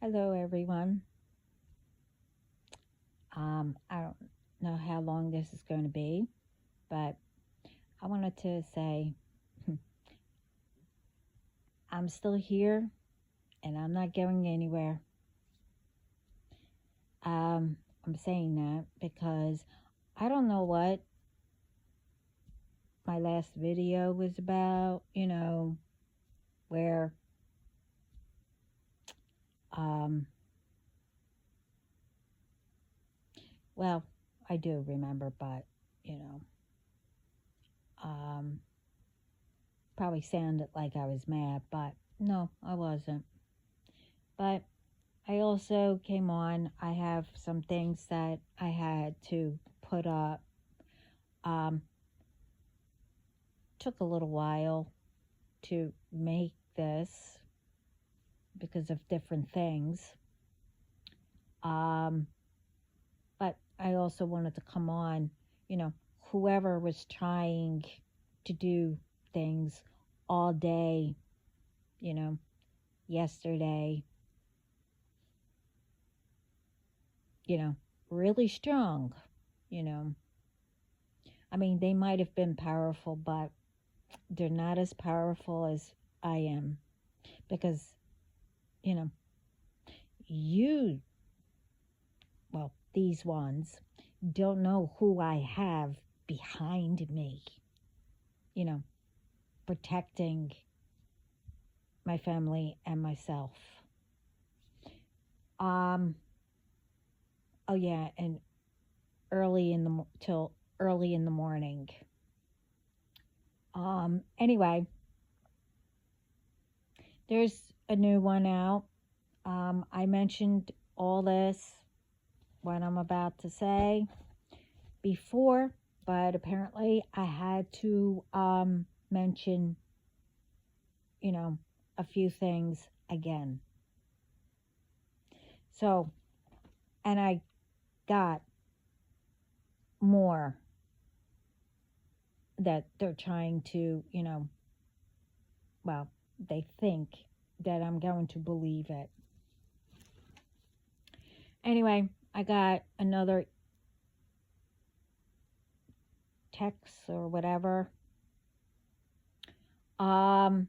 Hello, everyone. I don't know how long this is going to be, but I wanted to say I'm still here and I'm not going anywhere. I'm saying that because I don't know what my last video was about, where, um, well, I do remember, but, you know, um, probably sounded like I was mad, but no, I wasn't. But I also came on. I have some things that I had to put up. Um, Took a little while to make this because of different things. Um, but I also wanted to come on, you know, whoever was trying to do things all day, you know, yesterday, you know, really strong, you know. I mean, they might have been powerful, but they're not as powerful as I am because, you know, you, well, these ones don't know who I have behind me, you know, protecting my family and myself. Um, oh yeah, and till early in the morning. Anyway, there's a new one out. I mentioned all this, what I'm about to say, before, but apparently I had to mention, you know, a few things again. So, and I got more that they're trying to, well, they think that I'm going to believe it. Anyway, I got another text or whatever. Um,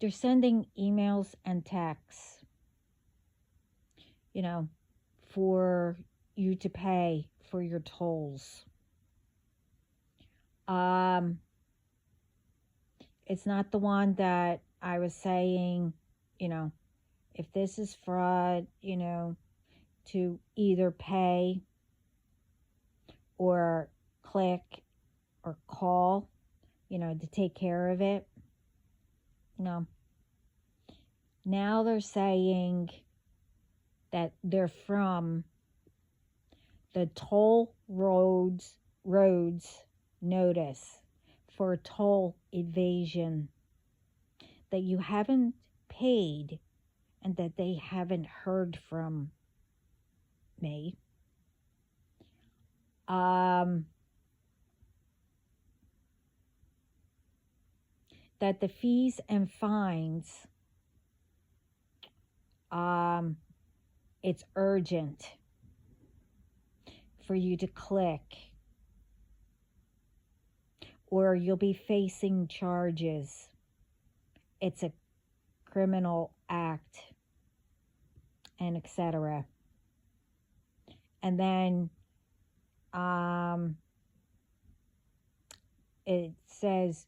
they're sending emails and texts, you know, for you to pay for your tolls. Um, it's not the one that I was saying, you know, if this is fraud, to either pay or click or call, to take care of it. No. Now they're saying that they're from the toll roads notice for toll evasion, that you haven't paid and that they haven't heard from me. That the fees and fines, it's urgent for you to click, or you'll be facing charges. It's a criminal act, and etc. And then it says,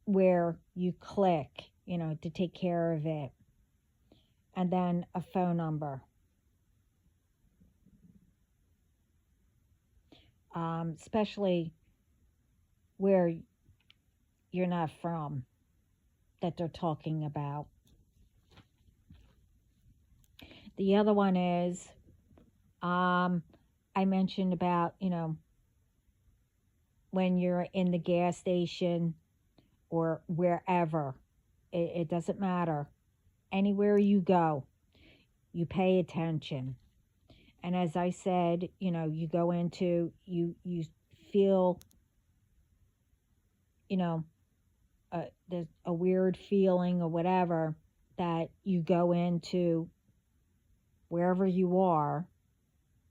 where you click, to take care of it. And then a phone number. Especially where you're not from, that they're talking about. The other one is, I mentioned about, when you're in the gas station or wherever, it doesn't matter. Anywhere you go, you pay attention. And as I said, you go into, you feel, there's a weird feeling or whatever, that you go into wherever you are,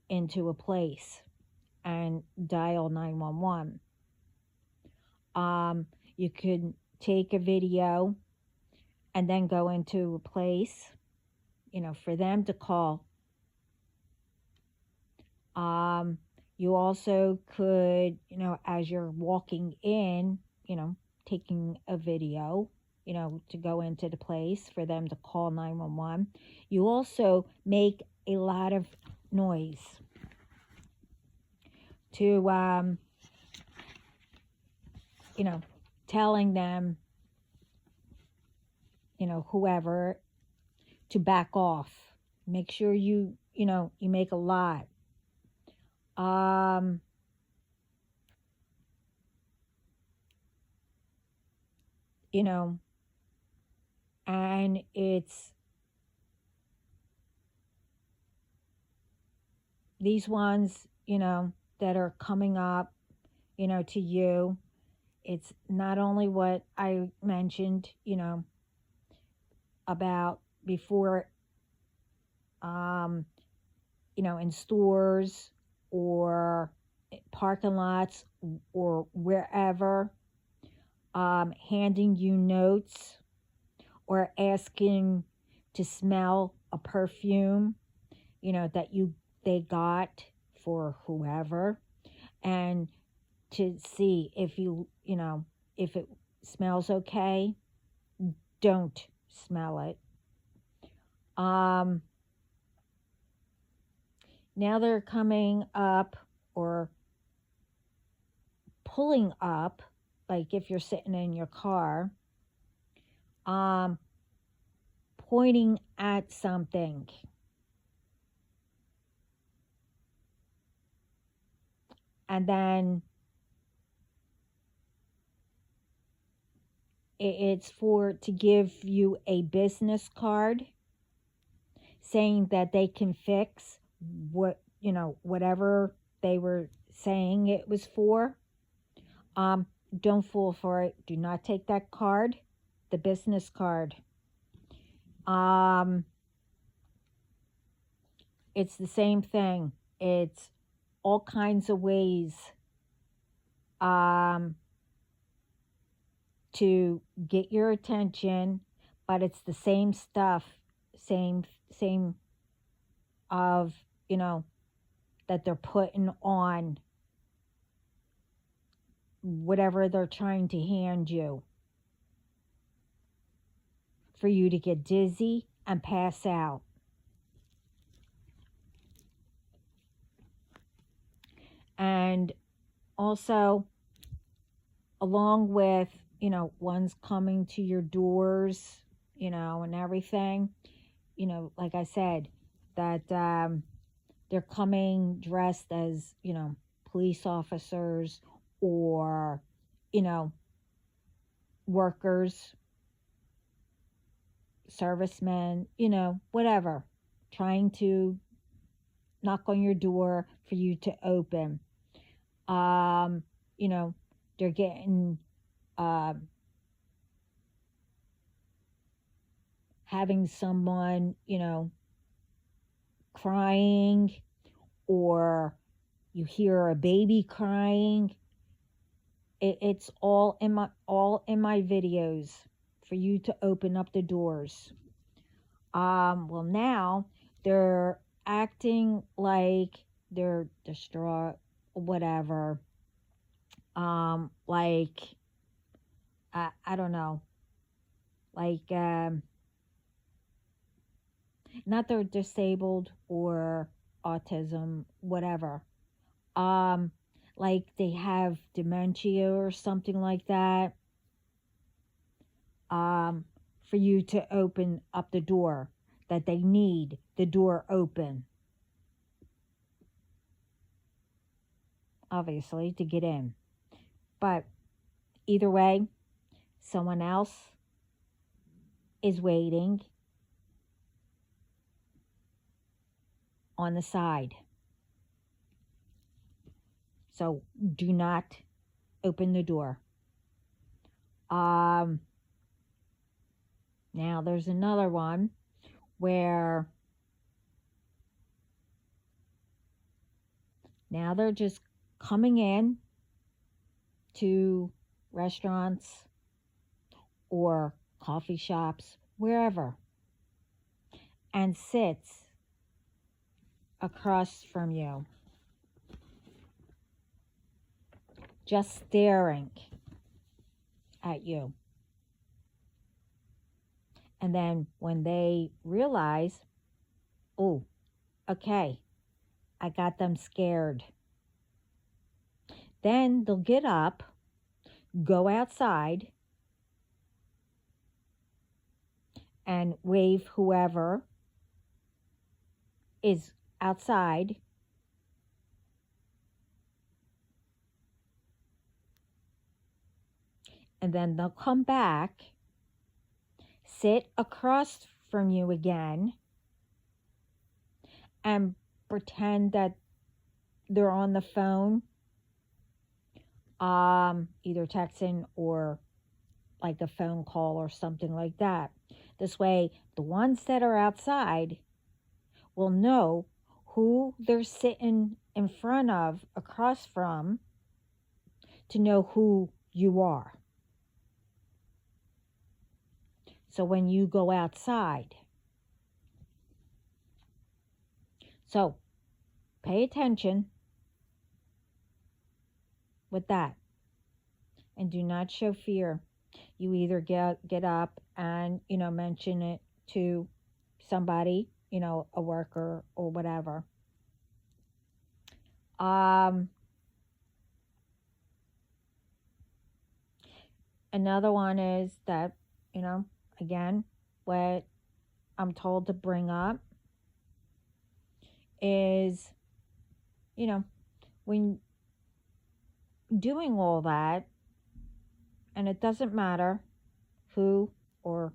into a place and dial 911. You could take a video and then go into a place, for them to call. You also could, as you're walking in, taking a video, to go into the place for them to call 911. You also make a lot of noise to, telling them, whoever, to back off. Make sure you make a lot. And it's these ones, that are coming up, to you. It's not only what I mentioned, about before, in stores or parking lots or wherever, handing you notes or asking to smell a perfume, that they got for whoever, and to see if if it smells okay. Don't smell it. Now they're coming up or pulling up, like if you're sitting in your car, pointing at something. And then it's to give you a business card saying that they can fix whatever they were saying it was for. Don't fall for it. Do not take that card, the business card. It's the same thing. It's all kinds of ways to get your attention, but it's the same stuff, same of, that they're putting on whatever they're trying to hand you for you to get dizzy and pass out. And also, along with, ones coming to your doors, and everything, like I said, that they're coming dressed as, police officers or, workers, servicemen, whatever, trying to knock on your door for you to open. They're getting, having someone, crying, or you hear a baby crying. It's all in my videos for you to open up the doors. Well, now they're acting like they're distraught, whatever. Like, I don't know, like, not they're disabled or autism, whatever. Like they have dementia or something like that. For you to open up the door, that they need the door open, obviously, to get in. But either way, someone else is waiting on the side. So do not open the door. Um, Now there's another one where now they're just coming in to restaurants or coffee shops, wherever, and sits across from you, just staring at you. And then when they realize, oh, okay, I got them scared, then they'll get up, go outside, and wave whoever is outside, and then they'll come back, sit across from you again, and pretend that they're on the phone, either texting or like a phone call or something like that. This way, the ones that are outside will know who they're sitting in front of, across from, to know who you are. So when you go outside, so pay attention with that and do not show fear. You either get up and mention it to somebody, a worker or whatever. Another one is that, again, what I'm told to bring up is, when doing all that, and it doesn't matter who or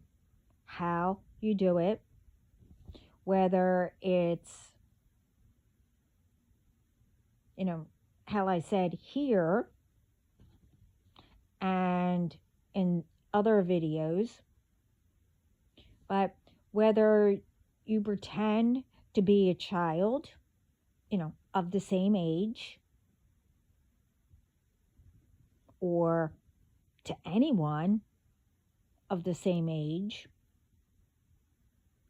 how you do it, whether it's, how I said here and in other videos, but whether you pretend to be a child, of the same age, or to anyone of the same age,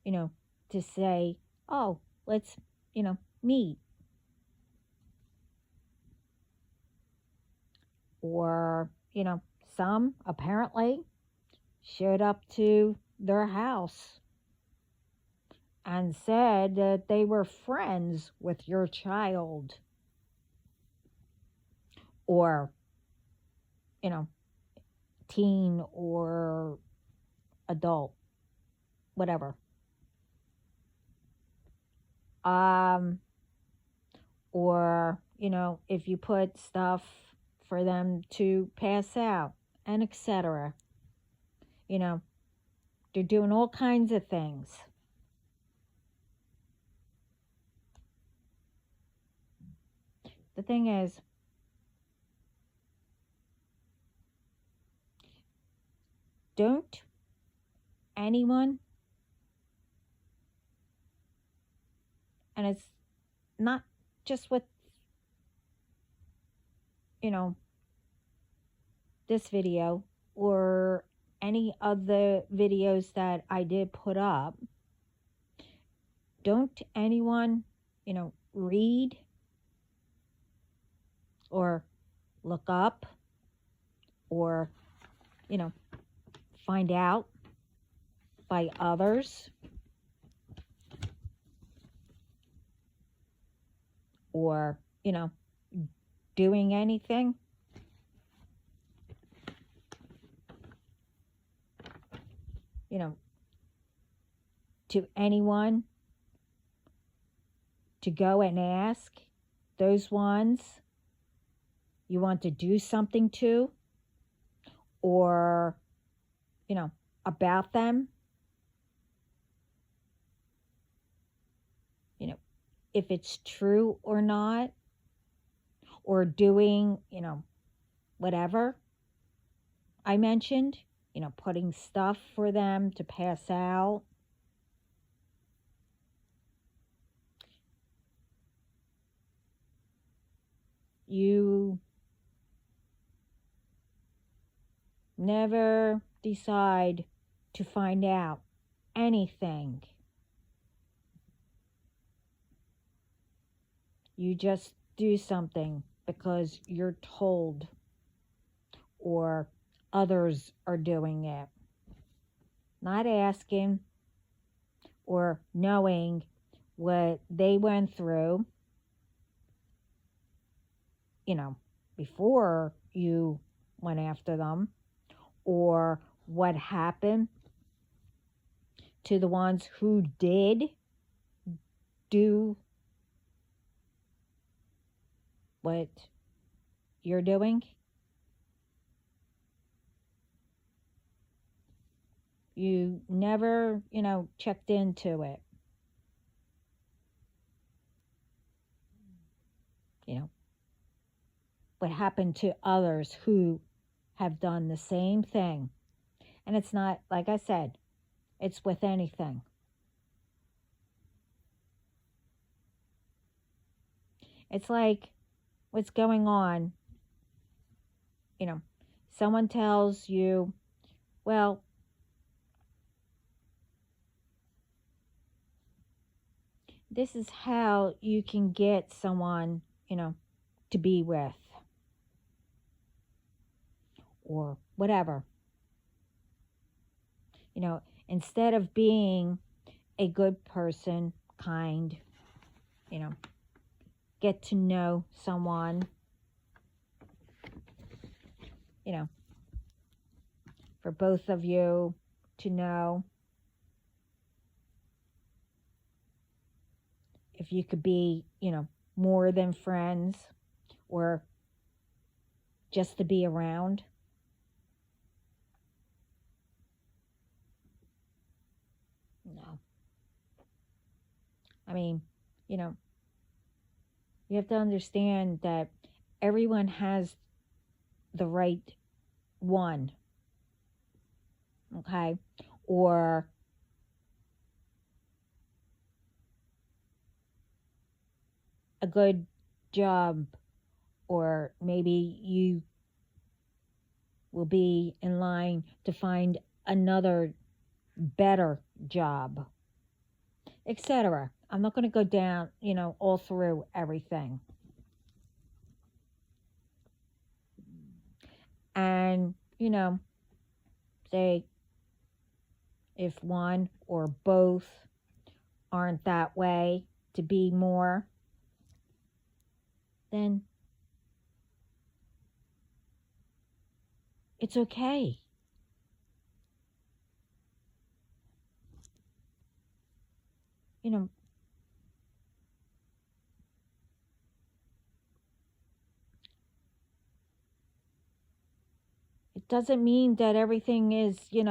to say, oh, let's, meet. Or, some apparently showed up to their house and said that they were friends with your child, or, teen or adult, whatever. Or, if you put stuff for them to pass out, and etc. They're doing all kinds of things. The thing is, don't anyone, and it's not just with, this video or any of the videos that I did put up, don't anyone, read or look up or, find out by others, or, doing anything. To anyone, to go and ask those ones you want to do something to, or, about them, if it's true or not, or doing, whatever. I mentioned, putting stuff for them to pass out. You never decide to find out anything. You just do something because you're told or others are doing it. Not asking or knowing what they went through, before you went after them, or what happened to the ones who did do what you're doing. You never, checked into it. What happened to others who have done the same thing. And it's not, like I said, it's with anything. It's like what's going on. Someone tells you, well, this is how you can get someone, to be with, or whatever. Instead of being a good person, kind, get to know someone, for both of you to know if you could be, more than friends, or just to be around. No. I mean, you have to understand that everyone has the right one, okay? Or a good job, or maybe you will be in line to find another better job, etc. I'm not going to go down, all through everything. And, say if one or both aren't that way to be more, then it's okay. It doesn't mean that everything is, I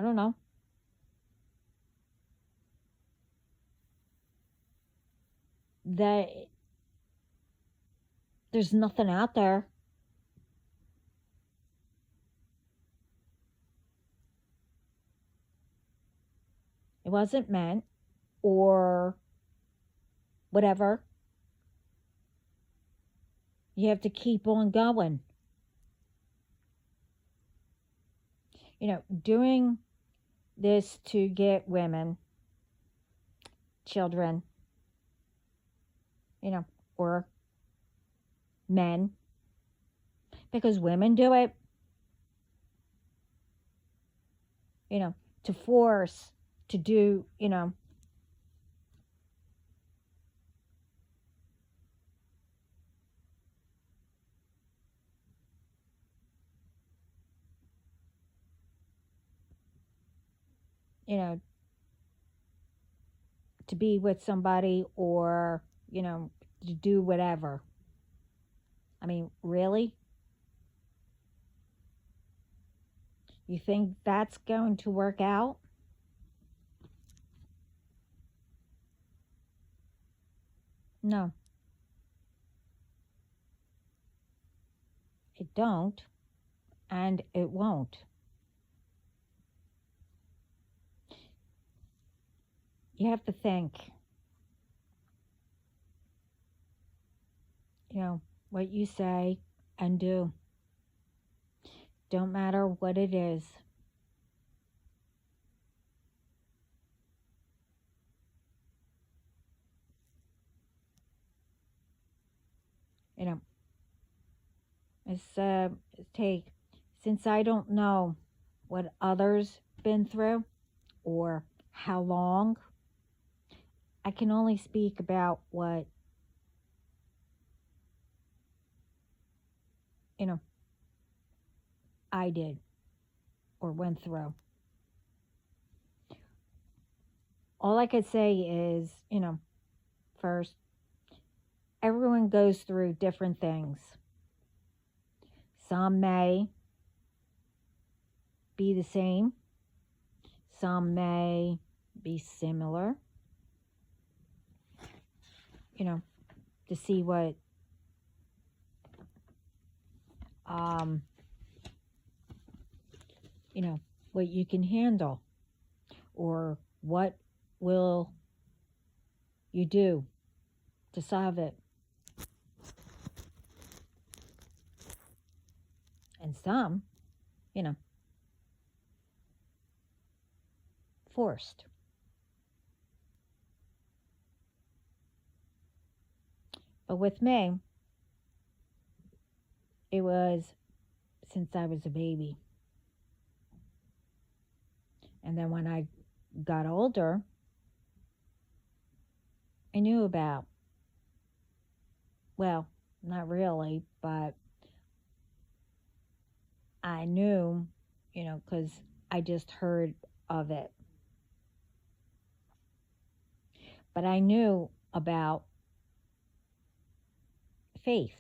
don't know, that there's nothing out there. It wasn't meant, or whatever. You have to keep on going. Doing this to get women, children, or men, because women do it, to force to do, to be with somebody, or, to do whatever. I mean, really? You think that's going to work out? No. It don't, and it won't. You have to think, what you say and do. Don't matter what it is. You know, take, since I don't know what others been through or how long, I can only speak about what, you know, I did or went through. All I could say is, first, everyone goes through different things. Some may be the same, some may be similar, to see um, what you can handle or what will you do to solve it. And some, forced. But with me, it was since I was a baby. And then when I got older, I knew about, well, not really, but I knew, because I just heard of it. But I knew about faith.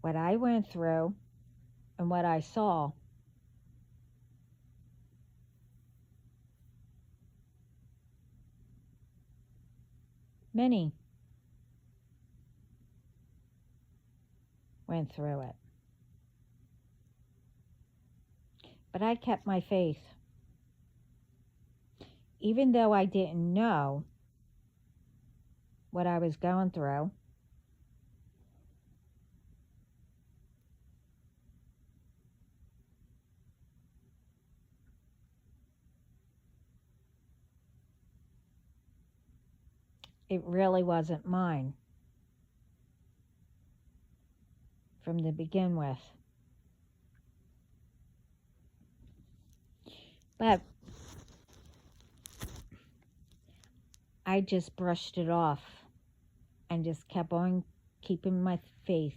What I went through and what I saw, many went through it. But I kept my faith. Even though I didn't know what I was going through, it really wasn't mine from the begin with. But I just brushed it off and just kept on keeping my faith.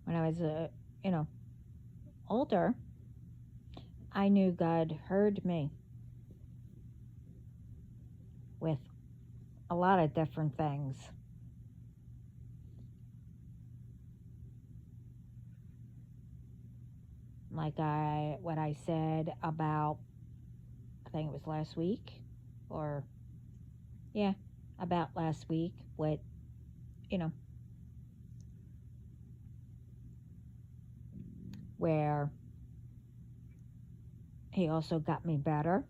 When I was older, I knew God heard me with a lot of different things. Like what I said about, I think it was last week, or yeah, about last week, with, where he also got me better.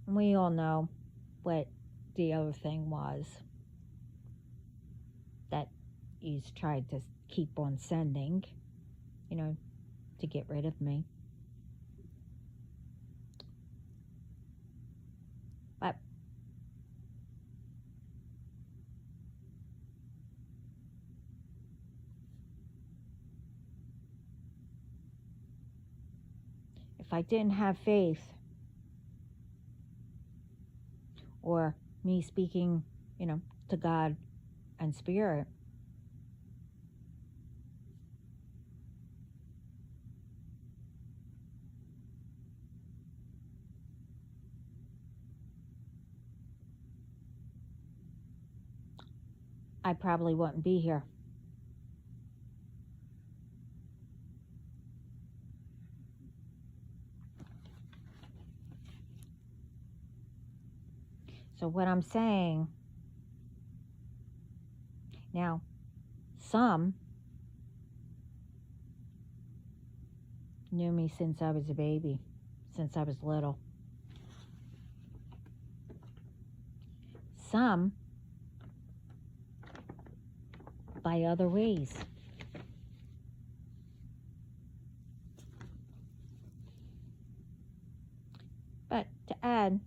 And we all know what the other thing was that he's tried to keep on sending, to get rid of me. But if I didn't have faith, or me speaking, to God and Spirit, I probably wouldn't be here. So what I'm saying now, some knew me since I was a baby, since I was little. Some by other ways. But to add,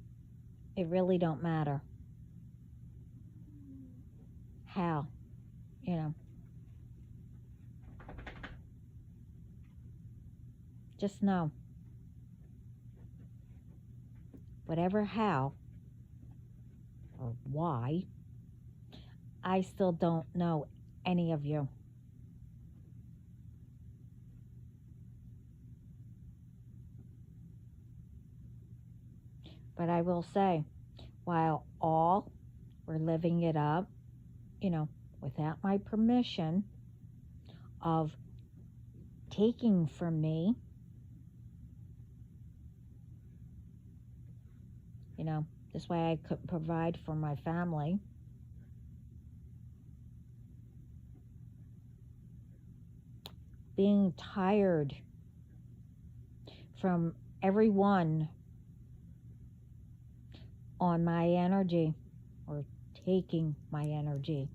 it really don't matter how, you know. Just know, whatever how or why, I still don't know any of you. But I will say, while all were living it up, you know, without my permission of taking from me, you know, this way I could provide for my family. Being tired from everyone on my energy or taking my energy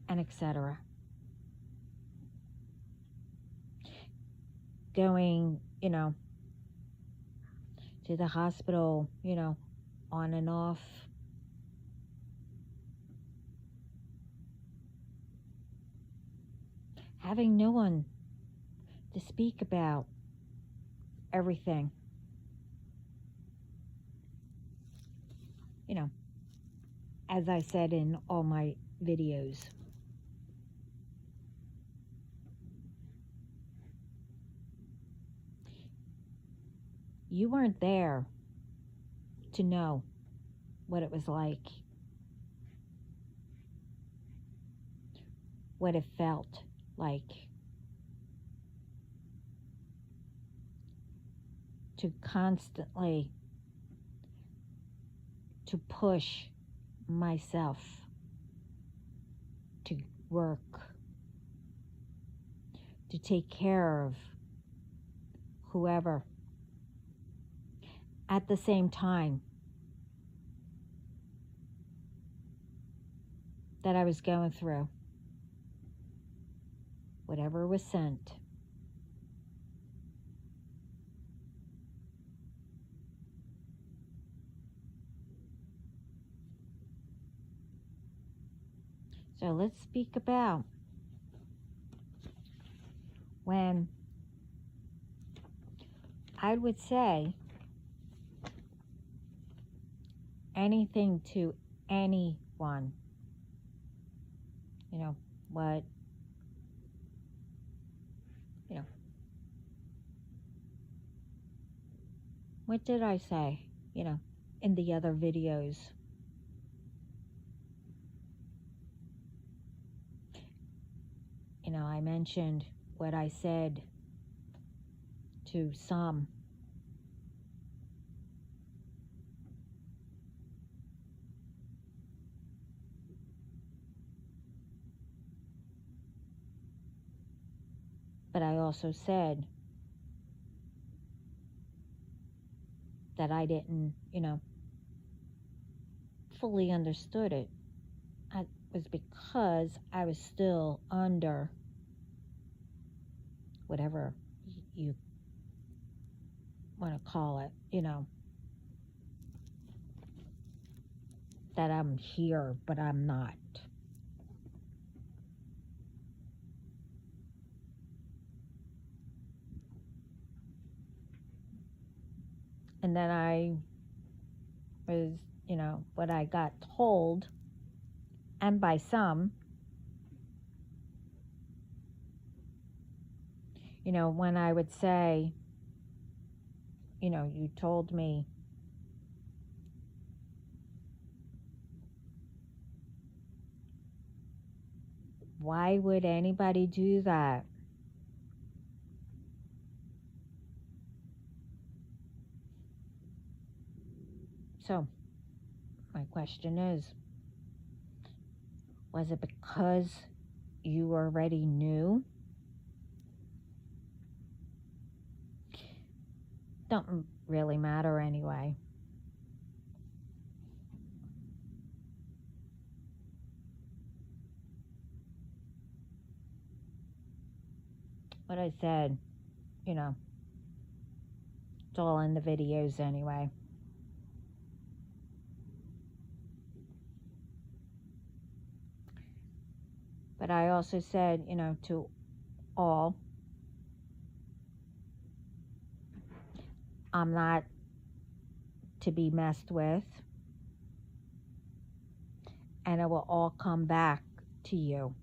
and etc. Going, you know, to the hospital, you know, on and off. Having no one to speak about everything. You know, as I said in all my videos. You weren't there to know what it was like, what it felt like to constantly to push myself to work, to take care of whoever at the same time that I was going through whatever was sent. So let's speak about when I would say anything to anyone. You know, what, you know, what did I say, you know, in the other videos? You know, I mentioned what I said to some. But I also said that I didn't, you know, fully understood it. It was because I was still under whatever you want to call it, you know, that I'm here, but I'm not. And then I was, you know, what I got told, and by some, you know, when I would say, you know, you told me Why would anybody do that? So, my question is, was it because you already knew? Don't really matter anyway. What I said, you know, it's all in the videos anyway. But I also said, to all, I'm not to be messed with, and it will all come back to you.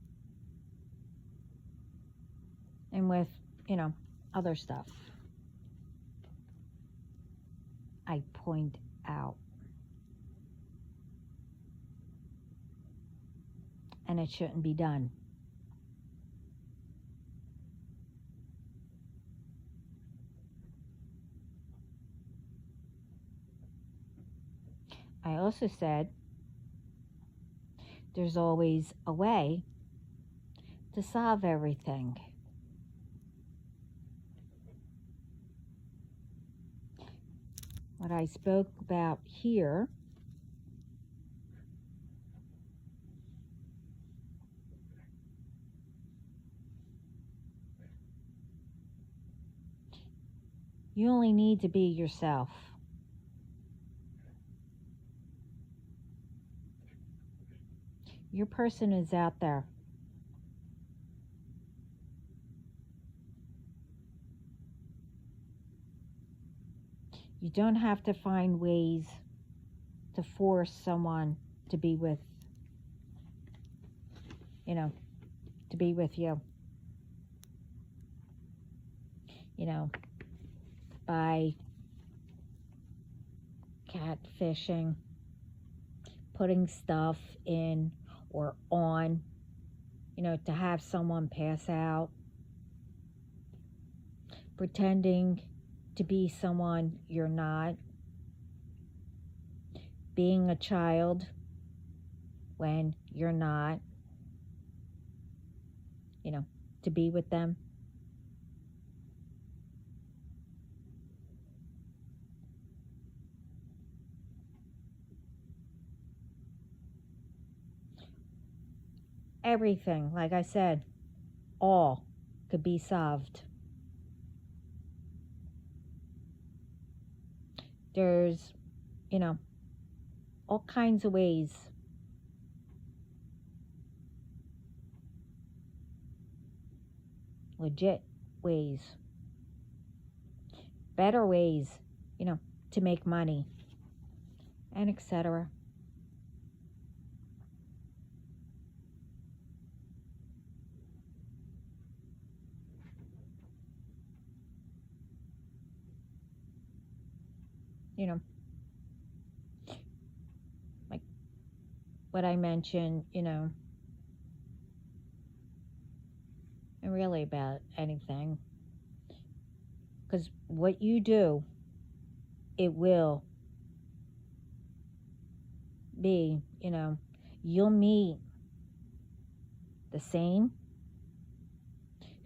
And with, other stuff I point out. And it shouldn't be done. I also said there's always a way to solve everything. What I spoke about here you only need to be yourself. Your person is out there. You don't have to find ways to force someone to be with, to be with you. By catfishing, putting stuff in or on, to have someone pass out, pretending to be someone you're not, being a child when you're not, to be with them. Everything, like I said, all could be solved. There's, all kinds of ways. Legit ways. Better ways, to make money. And etc. Like what I mentioned, and really about anything. Because what you do, it will be, you'll meet the same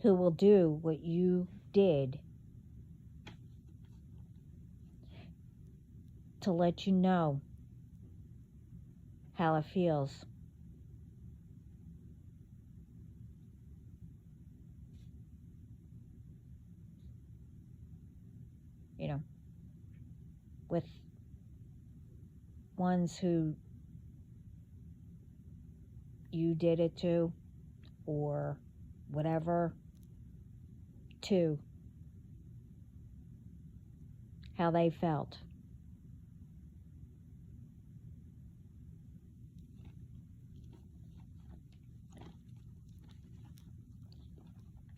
who will do what you did to let you know how it feels. With ones who you did it to or whatever, to how they felt.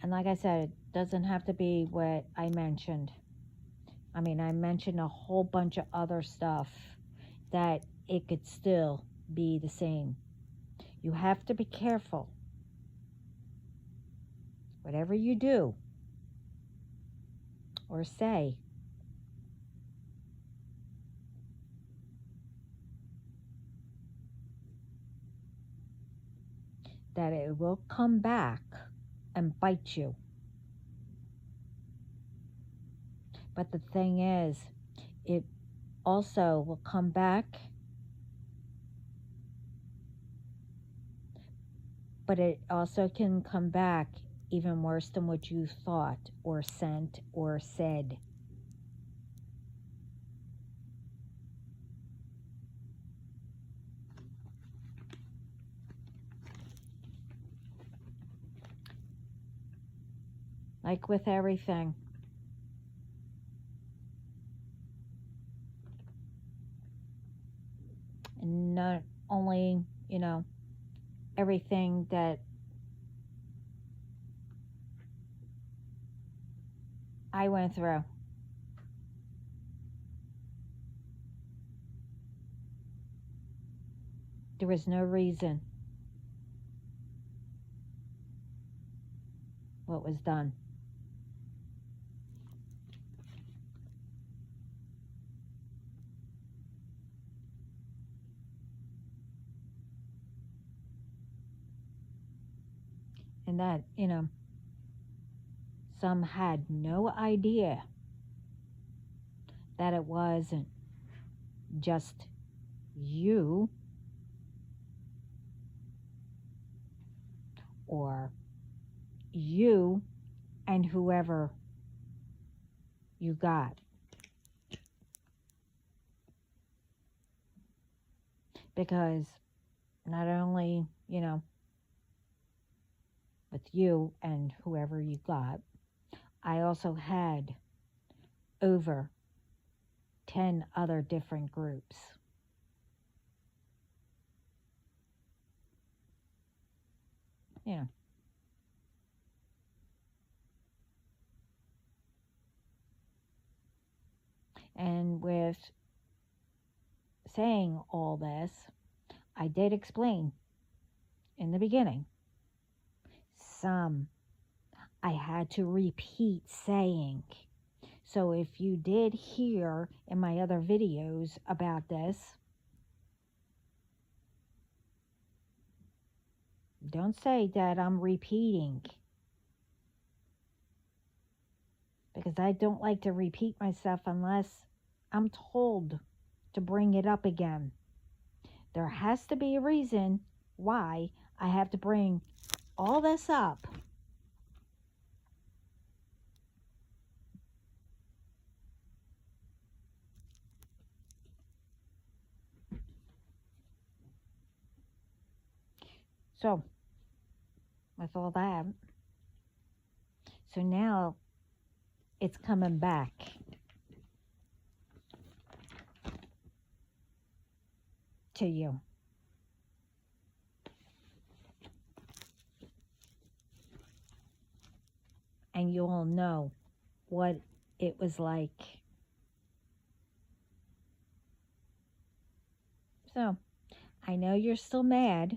And like I said, it doesn't have to be what I mentioned. I mentioned a whole bunch of other stuff that it could still be the same. You have to be careful whatever you do or say, that it will come back and bite you. But the thing is, it also will come back, but it also can come back even worse than what you thought or sent or said. Like with everything. And not only, everything that I went through. There was no reason what was done. And that, some had no idea that it wasn't just you or you and whoever you got. Because not only, with you and whoever you got, I also had over 10 other different groups. And with saying all this, I did explain in the beginning. Some I had to repeat saying. So if you did hear in my other videos about this, don't say that I'm repeating. Because I don't like to repeat myself unless I'm told to bring it up again. There has to be a reason why I have to bring all this up. So, with all that, so now it's coming back. To you. And you all know what it was like. So, I know you're still mad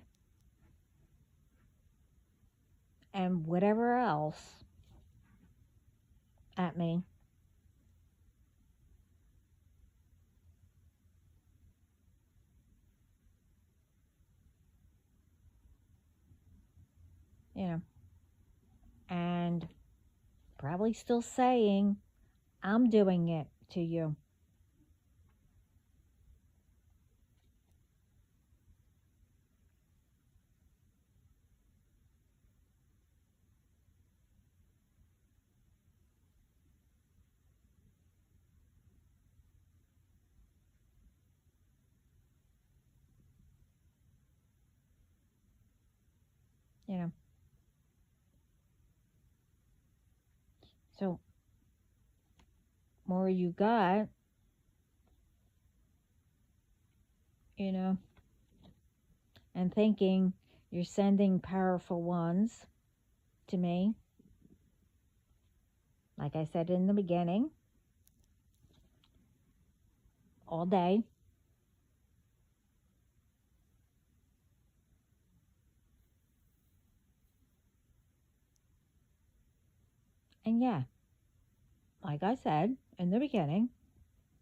and whatever else at me. And probably still saying, I'm doing it to you. So, more you got, and thinking you're sending powerful ones to me. Like I said in the beginning, all day. And yeah, like I said in the beginning,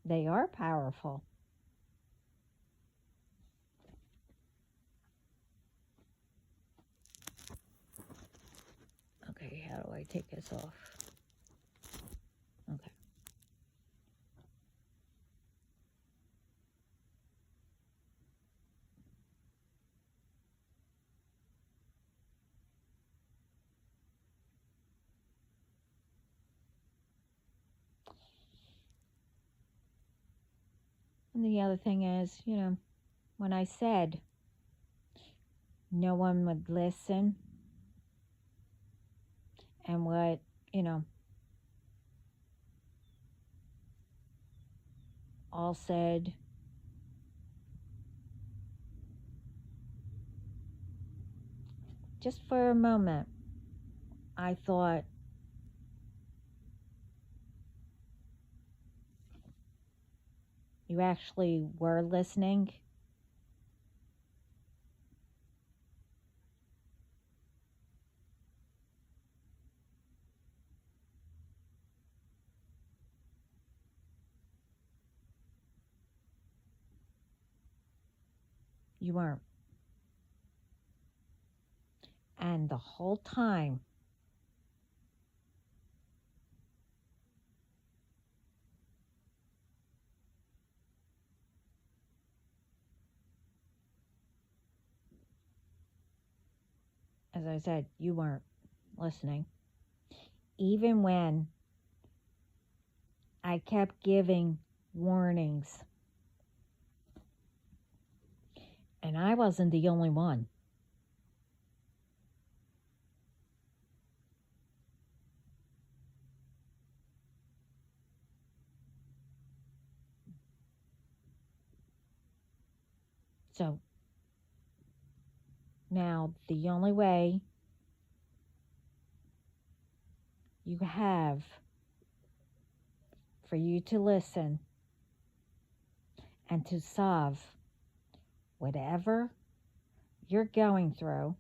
they are powerful. Okay, how do I take this off? Okay. And the other thing is, when I said no one would listen, and what, you know, all said, just for a moment, I thought, you actually were listening. You weren't. And the whole time, as I said, you weren't listening. Even when I kept giving warnings, and I wasn't the only one. So now the only way you have for you to listen and to solve whatever you're going through,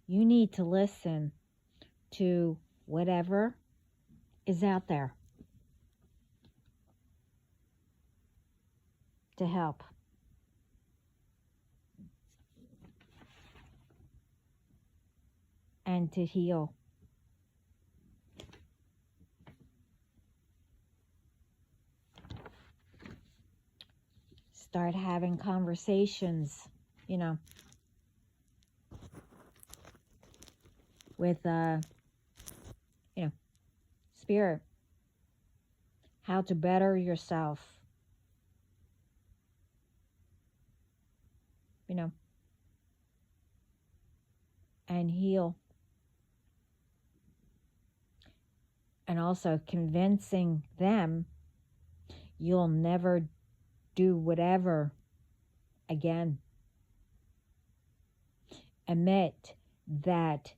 you need to listen to whatever is out there to help. And to heal. Start having conversations, with, spirit. How to better yourself, and heal. And also convincing them you'll never do whatever again. Admit that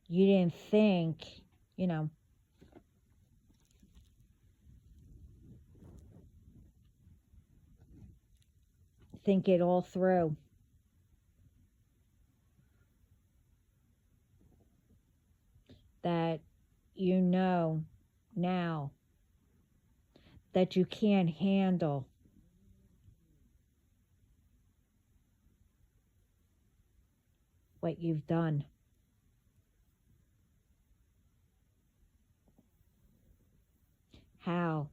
you didn't think, think it all through. That you know now that you can't handle what you've done. How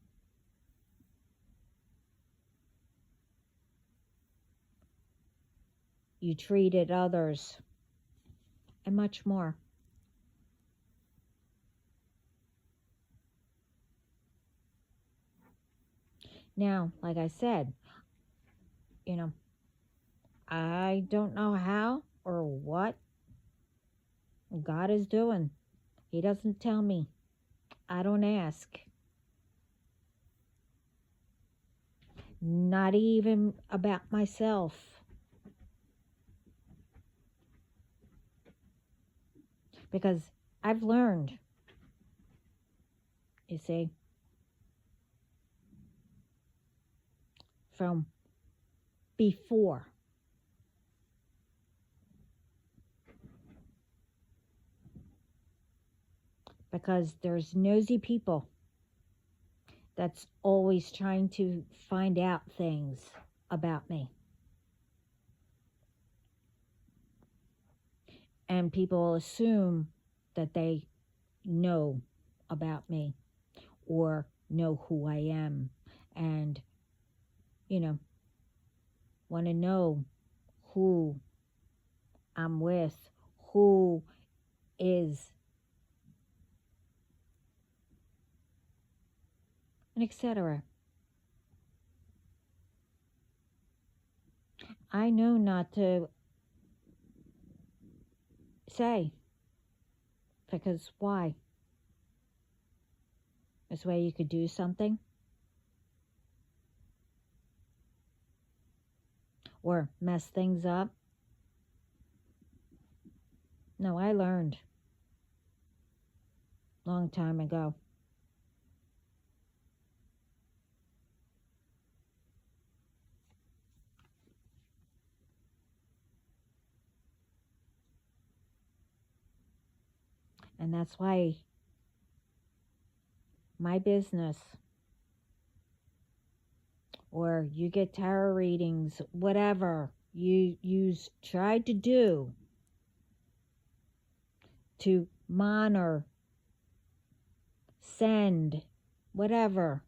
you treated others, and much more. Now, like I said, I don't know how or what God is doing. He doesn't tell me. I don't ask. Not even about myself. Because I've learned, you see, from before. because there's nosy people that's always trying to find out things about me. And people assume that they know about me or know who I am and, you know, want to know who I'm with, who is, and etc. I know not to say, because why? This way you could do something or mess things up. No, I learned long time ago. And that's why my business, or you get tarot readings, whatever you try to do to monitor, send, whatever,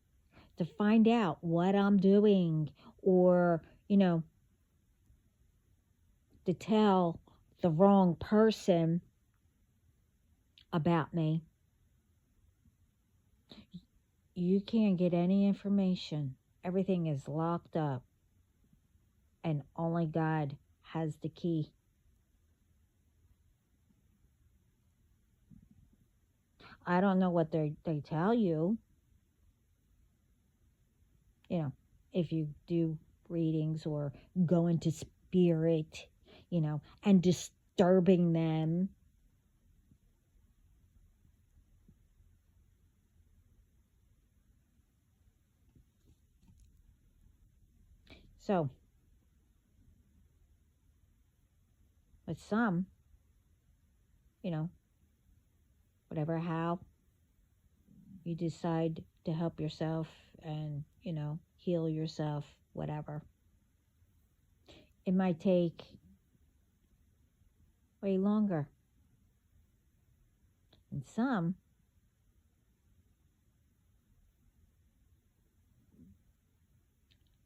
to find out what I'm doing, or, to tell the wrong person about me. You can't get any information. Everything is locked up. And only God has the key. I don't know what they tell you. If you do readings or go into spirit, and disturbing them. So, with some, whatever how you decide to help yourself and, heal yourself, whatever. It might take way longer. And some,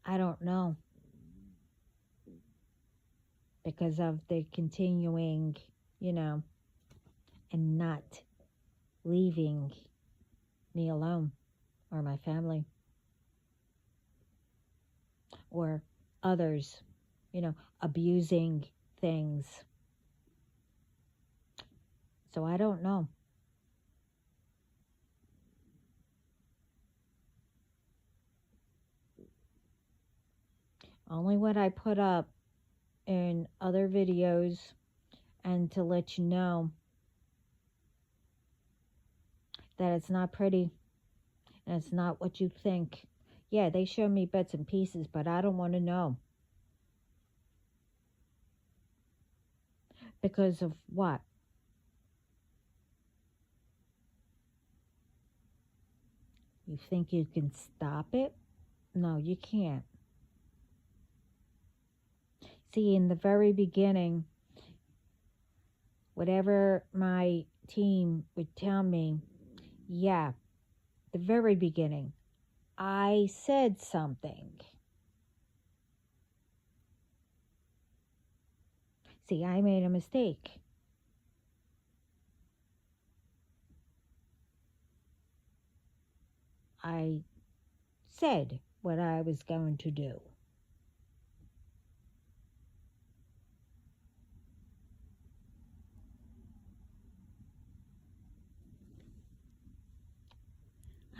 I don't know, because of the continuing, and not leaving me alone or my family or others, abusing things. So I don't know. Only what I put up in other videos, and to let you know that it's not pretty and it's not what you think. Yeah, they show me bits and pieces, but I don't want to know. Because of what? You think you can stop it? No, you can't. See, in the very beginning, whatever my team would tell me, yeah, the very beginning, I said something. See, I made a mistake. I said what I was going to do.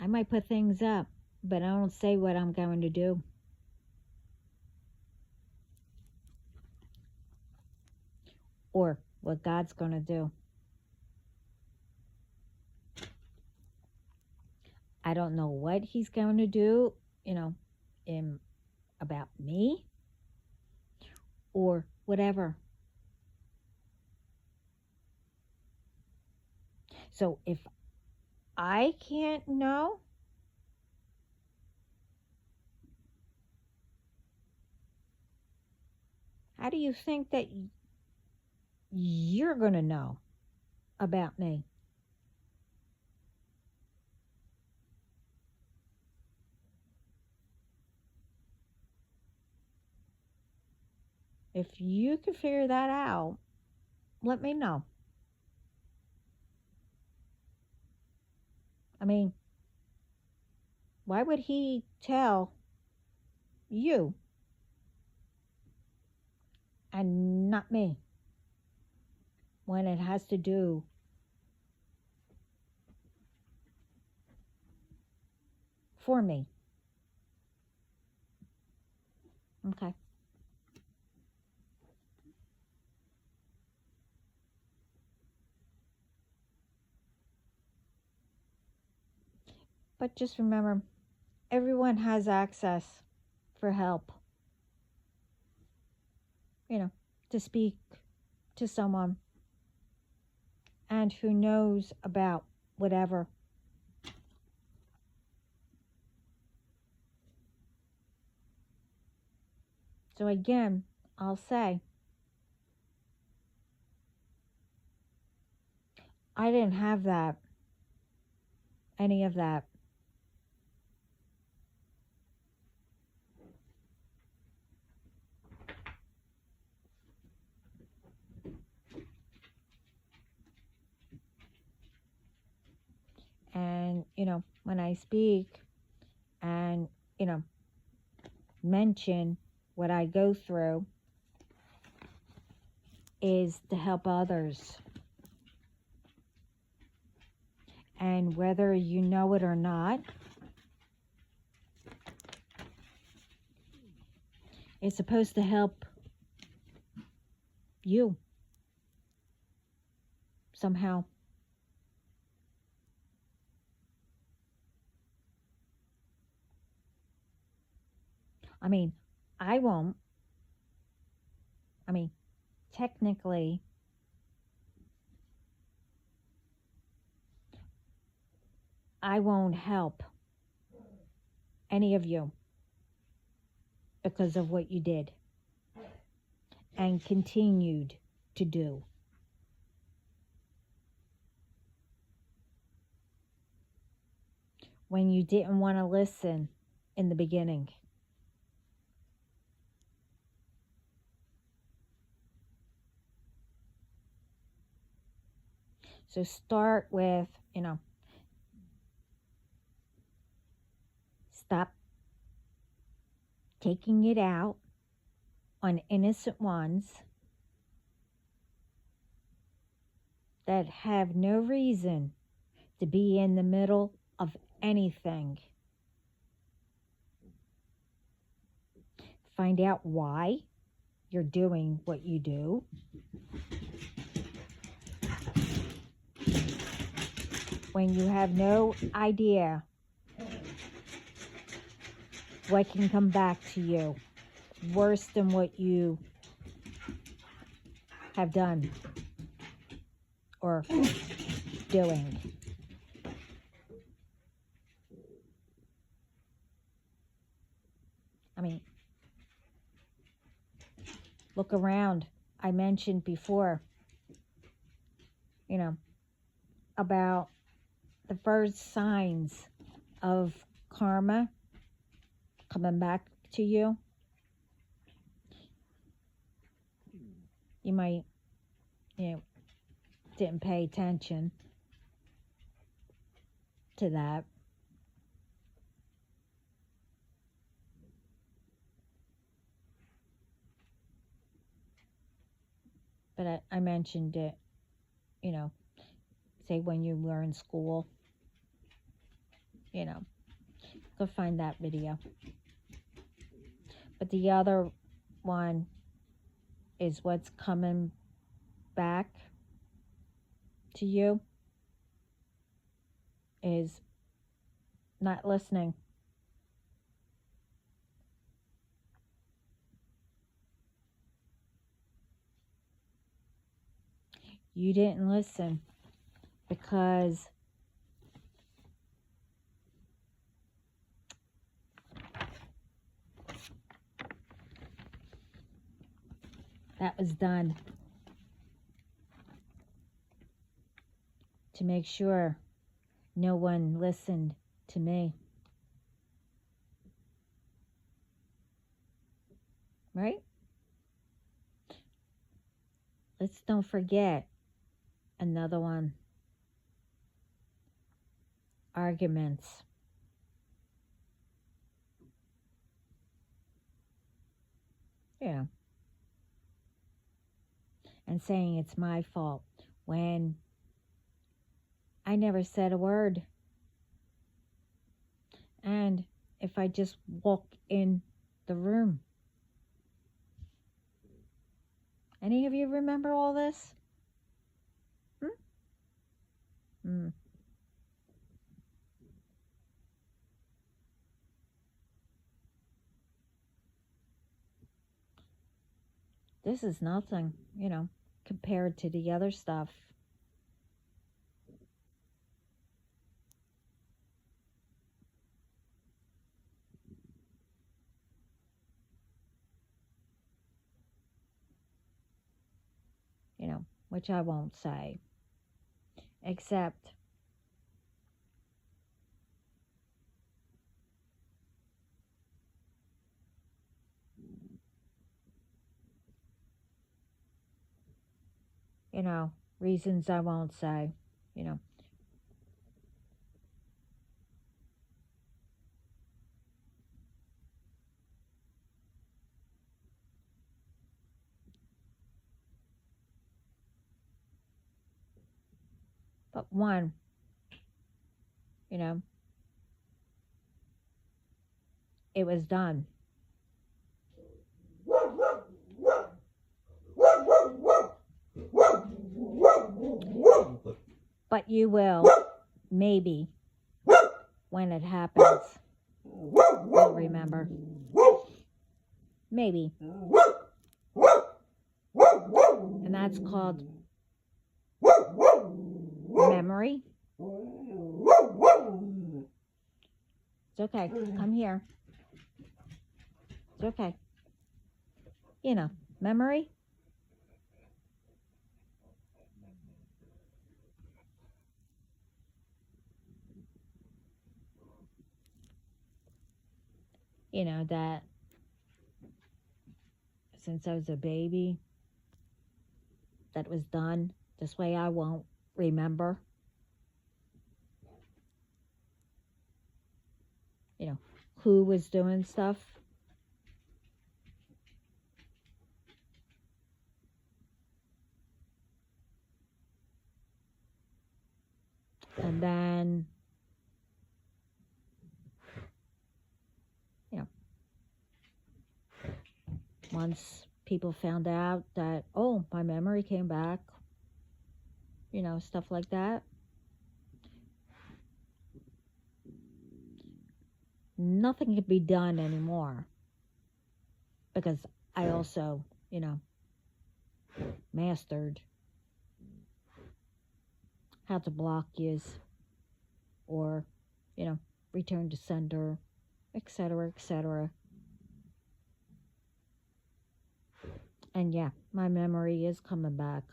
I might put things up, but I don't say what I'm going to do. Or what God's going to do. I don't know what he's going to do, about me or whatever. So if I can't know? How do you think that you're going to know about me? If you can figure that out, let me know. I mean, why would he tell you and not me when it has to do for me? Okay. But just remember, everyone has access for help, you know, to speak to someone and who knows about whatever. So again, I'll say, I didn't have that, any of that. And, when I speak and, mention what I go through is to help others. And whether you know it or not, it's supposed to help you somehow. I mean, I won't. I mean, technically, I won't help any of you because of what you did and continued to do. When you didn't want to listen in the beginning. So start with, stop taking it out on innocent ones that have no reason to be in the middle of anything. Find out why you're doing what you do. When you have no idea what can come back to you worse than what you have done or doing. I mean, look around. I mentioned before, about the first signs of karma coming back to you. You might, didn't pay attention to that. But I mentioned it, say when you were in school, go find that video. But the other one is what's coming back to you is not listening. You didn't listen because that was done to make sure no one listened to me. Right? Let's don't forget another one. Arguments. Yeah. And saying it's my fault when I never said a word. And if I just walk in the room. Any of you remember all this? This is nothing, compared to the other stuff. Which I won't say. Except, reasons I won't say, But one, it was done. But you will, maybe, when it happens, you'll remember. Maybe. And that's called memory. It's okay. Come here. It's okay. Memory. That since I was a baby, that was done. This way I won't remember. Who was doing stuff. And then, once people found out that, oh, my memory came back, stuff like that. Nothing could be done anymore. Because I also, mastered how to block yous or, return to sender, etc., etc. And yeah, my memory is coming back.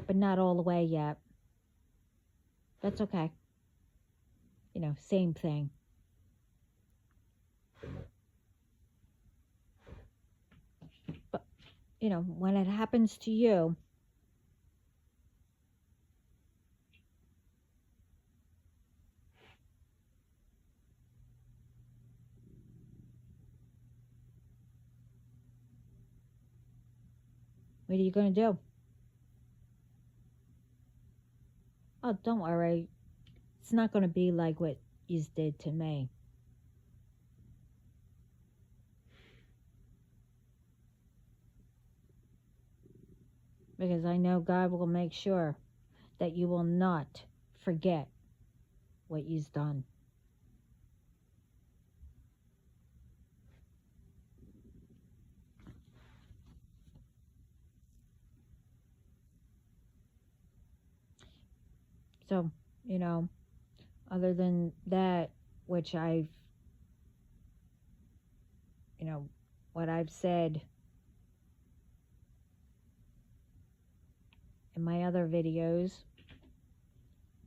But not all the way yet. That's okay. Same thing. But, when it happens to you, what are you going to do? Oh, don't worry. It's not going to be like what you did to me. Because I know God will make sure that you will not forget what you've done. So, other than that, which I've what I've said in my other videos.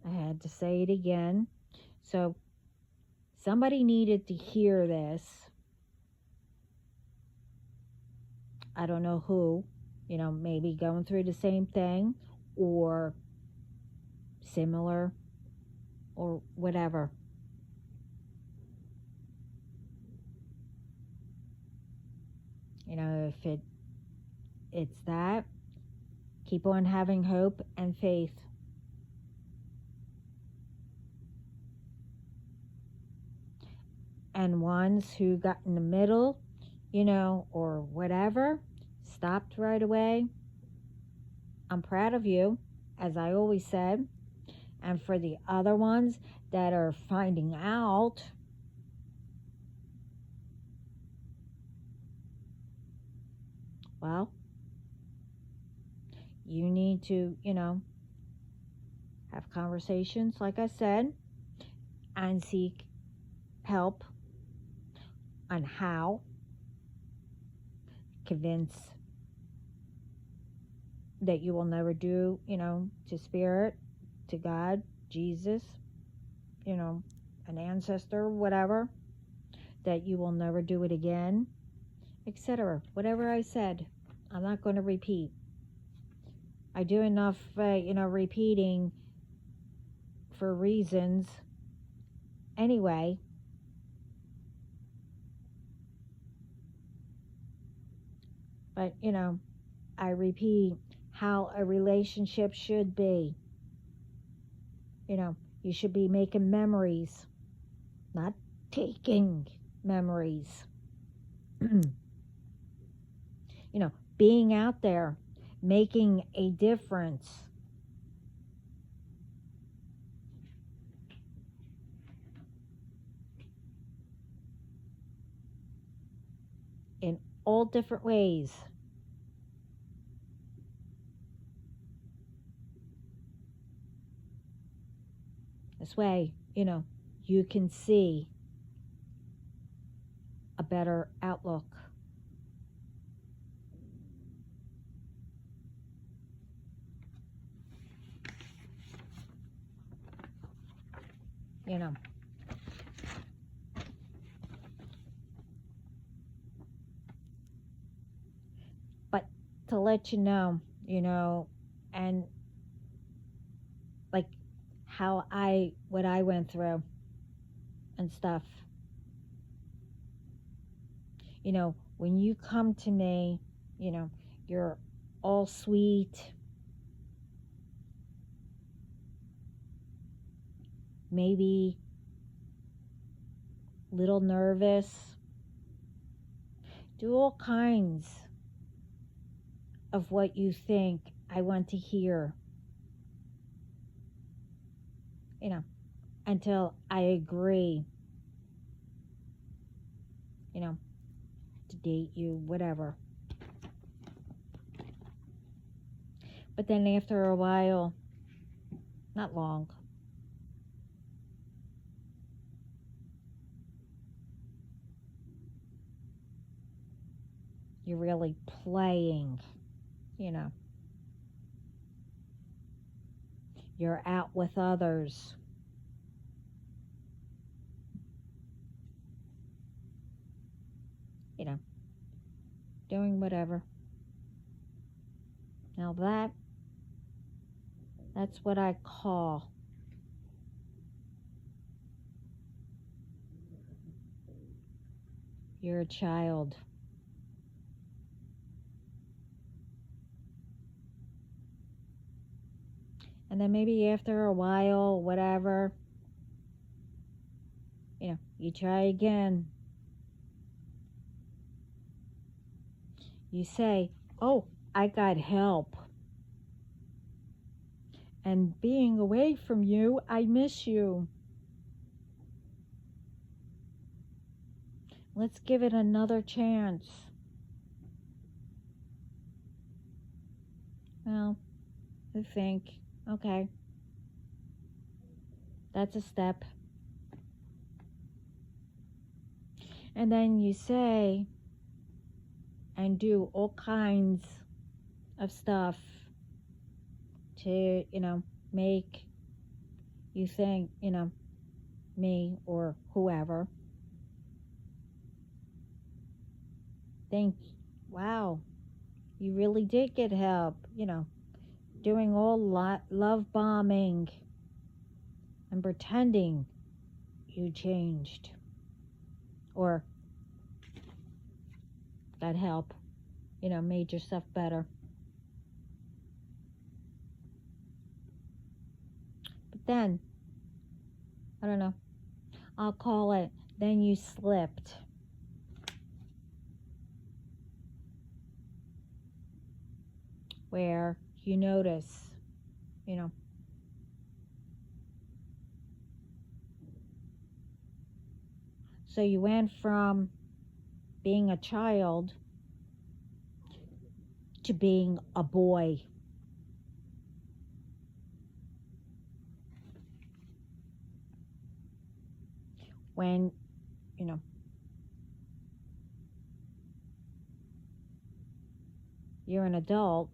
I had to say it again. So somebody needed to hear this. I don't know who, maybe going through the same thing or similar or whatever. If it's that, keep on having hope and faith. And ones who got in the middle, or whatever, stopped right away, I'm proud of you, as I always said. And for the other ones that are finding out, well, you need to, have conversations, like I said, and seek help on how convince that you will never do, to spirit, to God, Jesus, an ancestor, whatever, that you will never do it again, etc. Whatever I said, I'm not going to repeat. I do enough, repeating for reasons anyway. But, I repeat how a relationship should be. You should be making memories, not taking memories. Being out there, making a difference. In all different ways. This way, you can see a better outlook. But to let you know, and like what I went through and stuff. When you come to me, you're all sweet, maybe little nervous, do all kinds of what you think I want to hear, until I agree, to date you, whatever. But then after a while, not long, you're really playing, You're out with others. Doing whatever. Now that's what I call you're a child. And then maybe after a while, whatever, you try again. You say, oh, I got help. And being away from you, I miss you. Let's give it another chance. Well, I think, okay, that's a step. And then you say, and do all kinds of stuff to, make you think, me or whoever think, wow, you really did get help, doing all love bombing and pretending you changed or got help, made yourself better. But then, I don't know, I'll call it, then you slipped. Where you notice, you know, so you went from being a child to being a boy. When, you're an adult,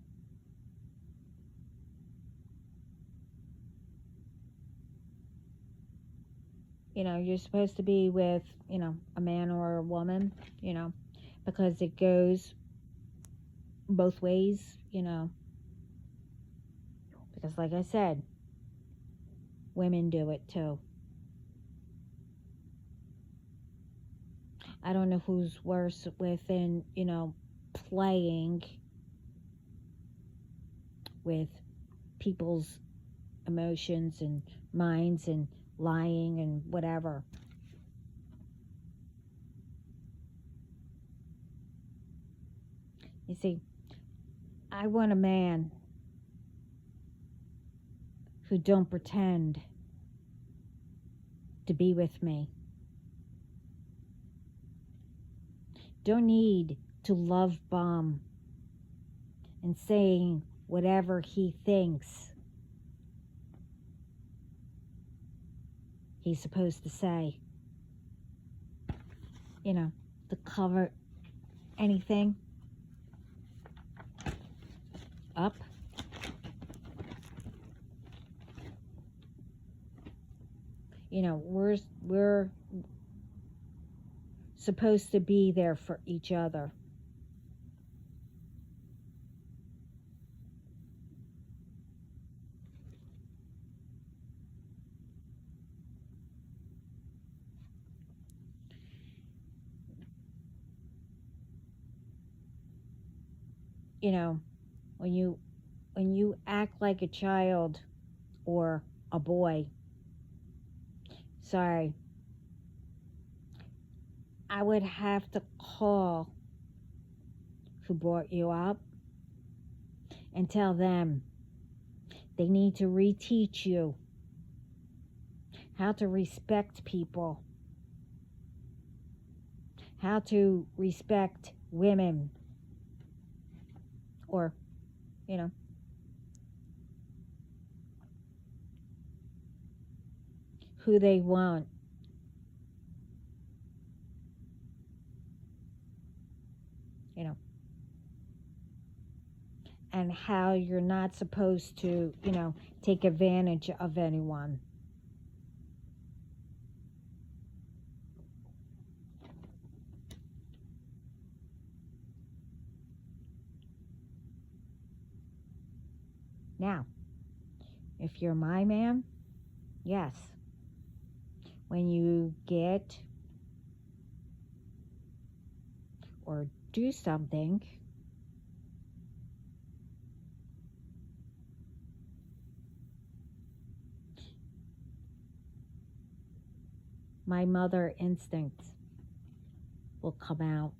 you're supposed to be with, a man or a woman, because it goes both ways, because like I said, women do it too. I don't know who's worse within, playing with people's emotions and minds and lying and whatever. You see, I want a man who don't pretend to be with me. Don't need to love bomb and saying whatever he thinks he's supposed to say. To cover anything up. We're supposed to be there for each other. When you act like a child or a boy, sorry, I would have to call who brought you up and tell them they need to reteach you how to respect people, how to respect women, or, who they want. And how you're not supposed to, take advantage of anyone. Now, if you're my man, yes, when you get or do something my mother instincts will come out.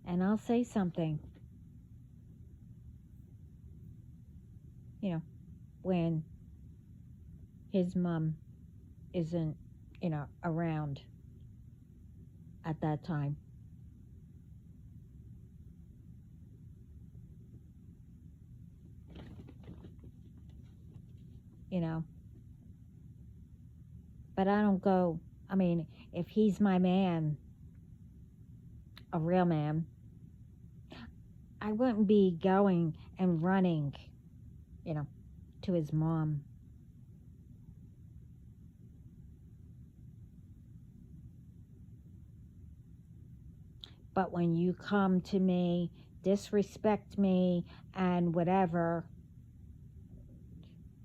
And I'll say something, when his mom isn't, around at that time. But I don't go, if he's my man, a real man, I wouldn't be going and running, you know, to his mom. But when you come to me, disrespect me, and whatever,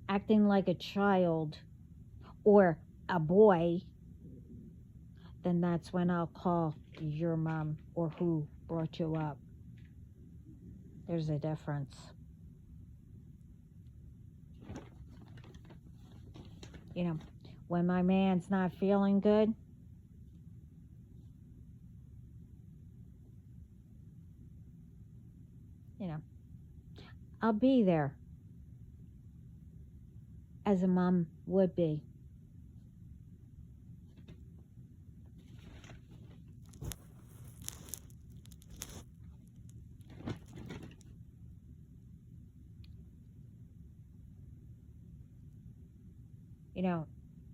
acting like a child or a boy, then that's when I'll call your mom or who brought you up. There's a difference. You know, when my man's not feeling good, you know, I'll be there as a mom would be. You know,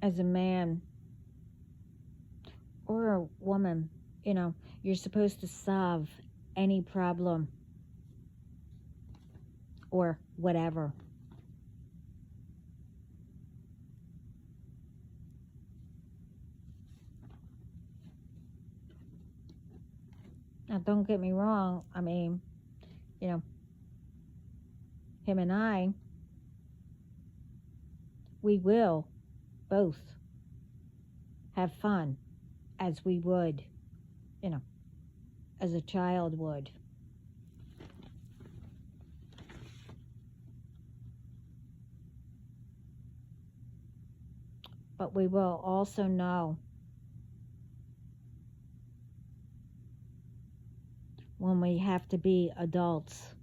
as a man or a woman, you know, you're supposed to solve any problem or whatever. Now, don't get me wrong. I mean, you know, him and I, we will both have fun as we would, you know, as a child would. But we will also know when we have to be adults.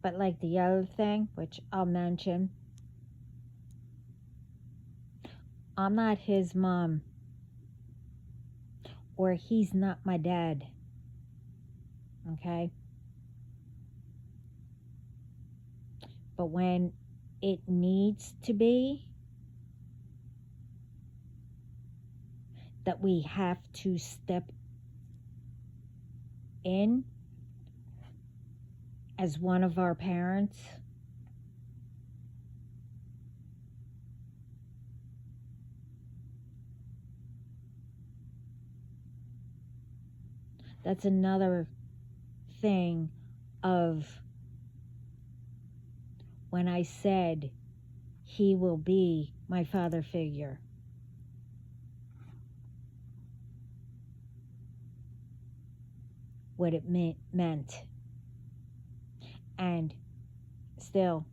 But like the other thing, which I'll mention, I'm not his mom, or he's not my dad. Okay? But when it needs to be, that we have to step in as one of our parents, that's another thing of when I said he will be my father figure. What it meant. And still,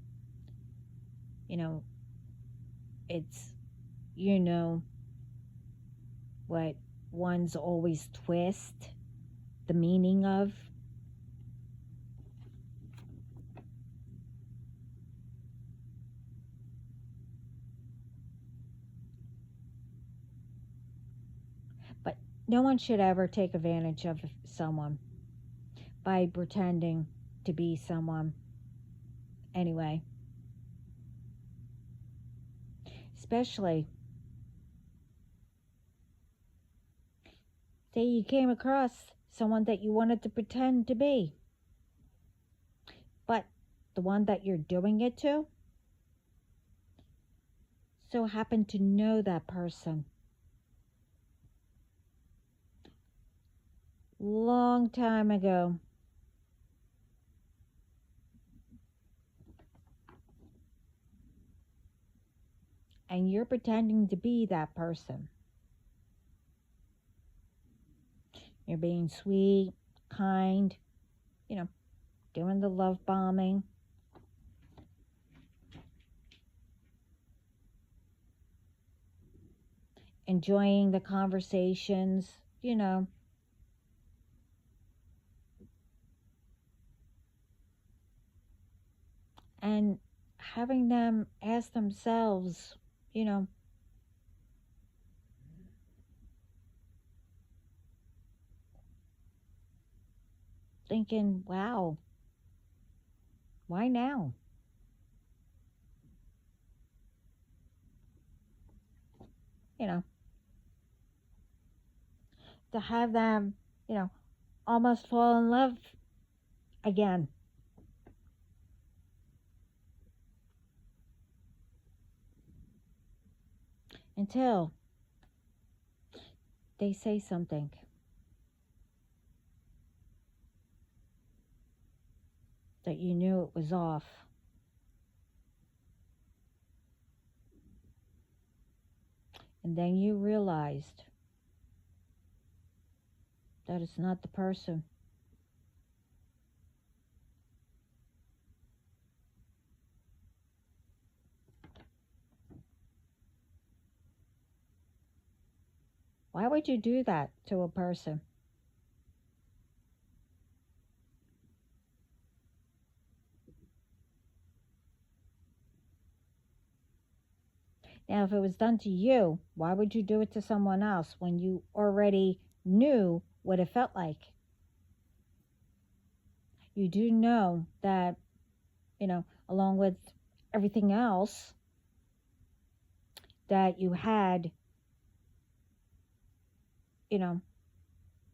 you know, it's, you know, what one's always twist the meaning of. But no one should ever take advantage of someone by pretending to be someone anyway. Especially, say you came across someone that you wanted to pretend to be, but the one that you're doing it to so happen to know that person long time ago. And you're pretending to be that person. You're being sweet, kind, you know, doing the love bombing. Enjoying the conversations, you know. And having them ask themselves, you know, thinking, wow, why now? you know, to have them, you know, almost fall in love again. Until they say something that you knew it was off. And then you realized that it's not the person. Why would you do that to a person? Now, if it was done to you, why would you do it to someone else when you already knew what it felt like? You do know that, along with everything else that you had, you know,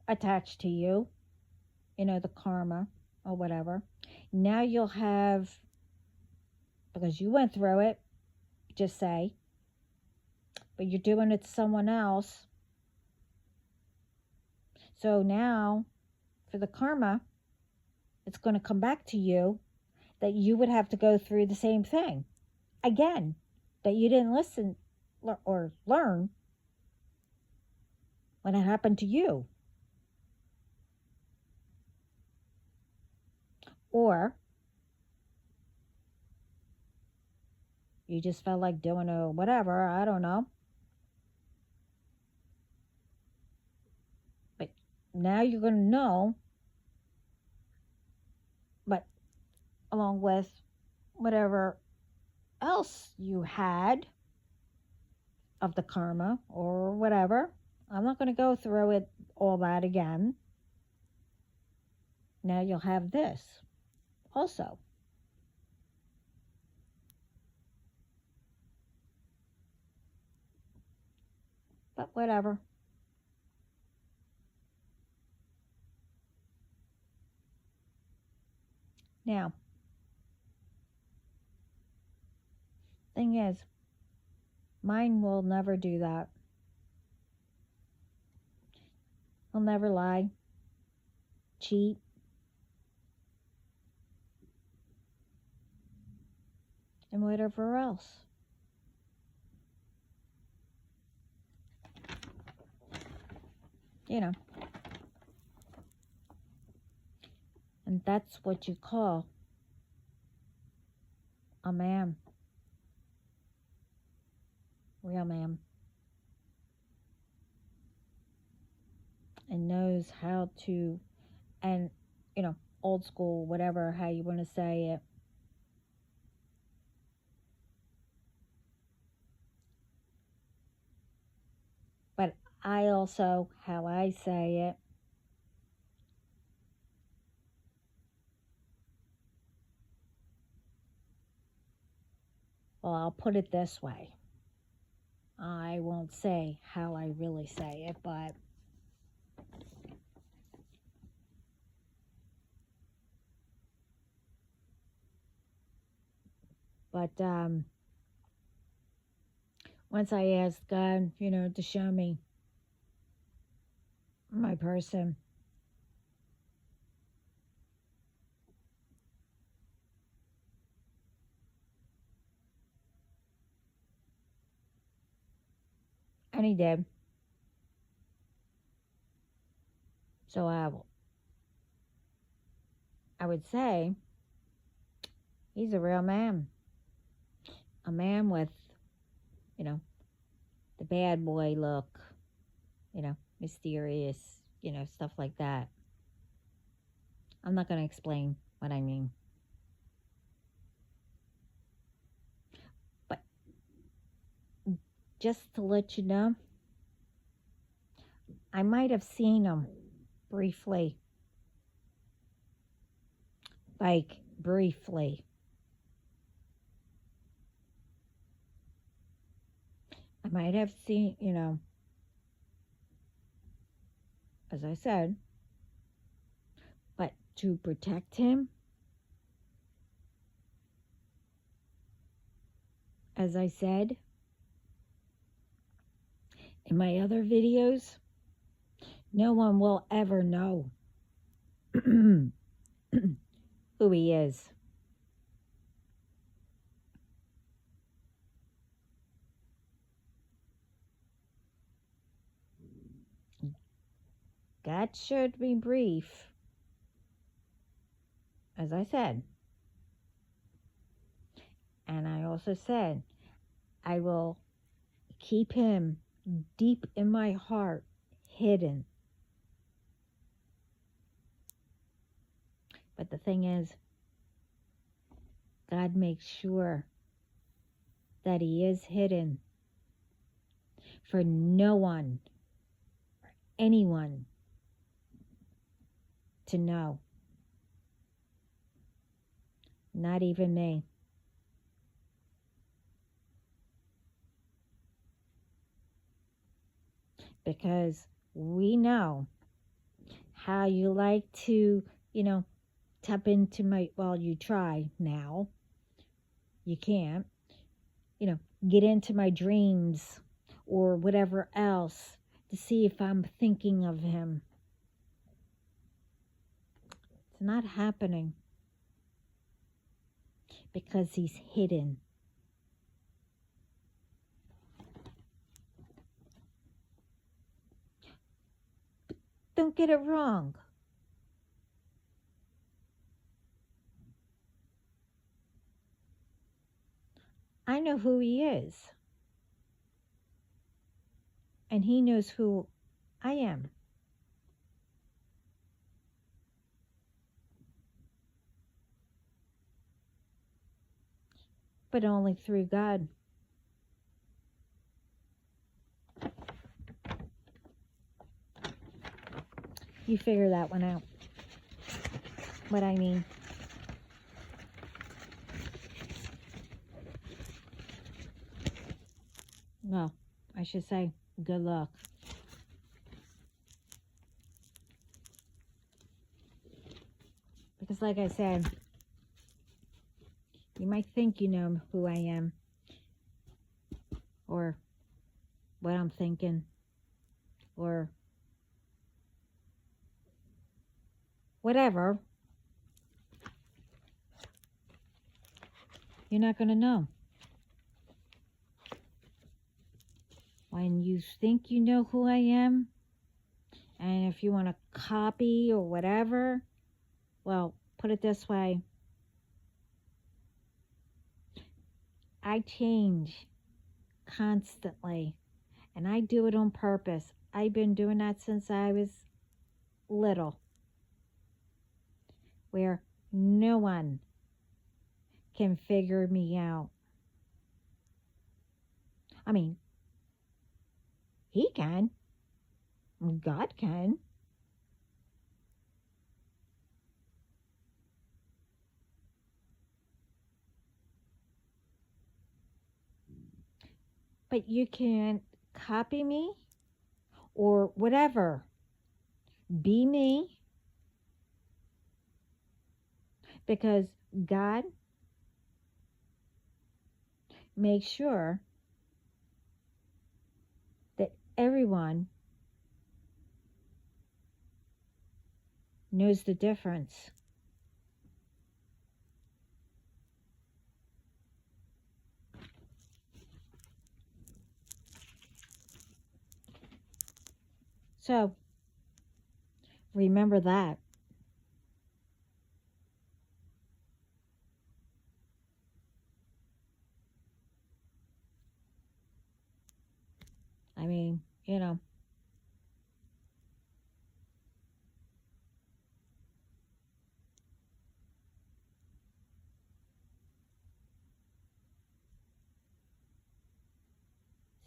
attached to you, the karma or whatever. Now you'll have, because you went through it, just say, but you're doing it to someone else. So now, for the karma, it's going to come back to you that you would have to go through the same thing again, that you didn't listen or learn when it happened to you. Or you just felt like doing a whatever, I don't know. But now you're going to know, but along with whatever else you had of the karma or whatever, I'm not going to go through it all that again. Now you'll have this also. But whatever. Now, thing is, mine will never do that. He'll never lie, cheat, and whatever else. And that's what you call a man. Real man. And knows how to, and, old school, whatever, how you want to say it. But I also, how I say it, well, I'll put it this way. I won't say how I really say it, but once I asked God, to show me my person, and he did. So I would say he's a real man. A man with, the bad boy look, mysterious, stuff like that. I'm not going to explain what I mean. But just to let you know, I might have seen him briefly. Like, briefly. I might have seen, as I said, but to protect him, as I said in my other videos, no one will ever know who he is. God showed me brief, as I said. And I also said, I will keep him deep in my heart, hidden. But the thing is, God makes sure that he is hidden for no one, or anyone to know. Not even me. Because we know how you like to, tap into you try now. You can't, get into my dreams or whatever else to see if I'm thinking of him. It's not happening because he's hidden. Don't get it wrong. I know who he is. And he knows who I am. But only through God. You figure that one out. What I mean. Well, I should say, good luck. Because like I said, you might think you know who I am. Or what I'm thinking. Or whatever. You're not going to know. When you think you know who I am, and if you want to copy or whatever, well, put it this way. I change constantly, and I do it on purpose. I've been doing that since I was little, where no one can figure me out. I mean, he can. God can. But you can't copy me or whatever. Be me. Because God makes sure that everyone knows the difference. So, remember that. I mean,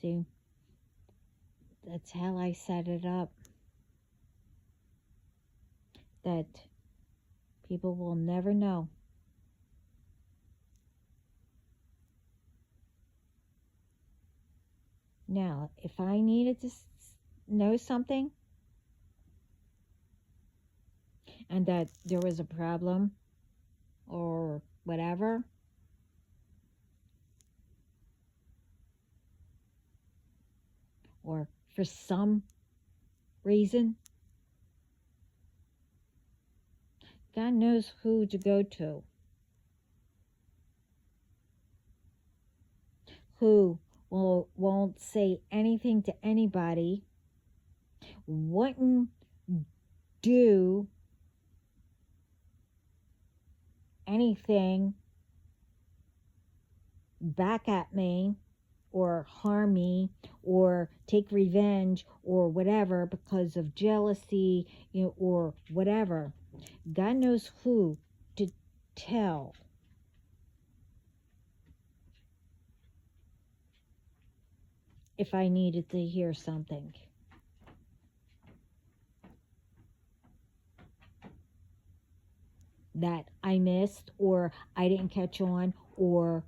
see, that's how I set it up. That people will never know. Now, if I needed to know something and that there was a problem or whatever, or for some reason, God knows who to go to, who won't say anything to anybody, wouldn't do anything back at me or harm me or take revenge or whatever because of jealousy, or whatever. God knows who to tell. If I needed to hear something. That I missed or I didn't catch on or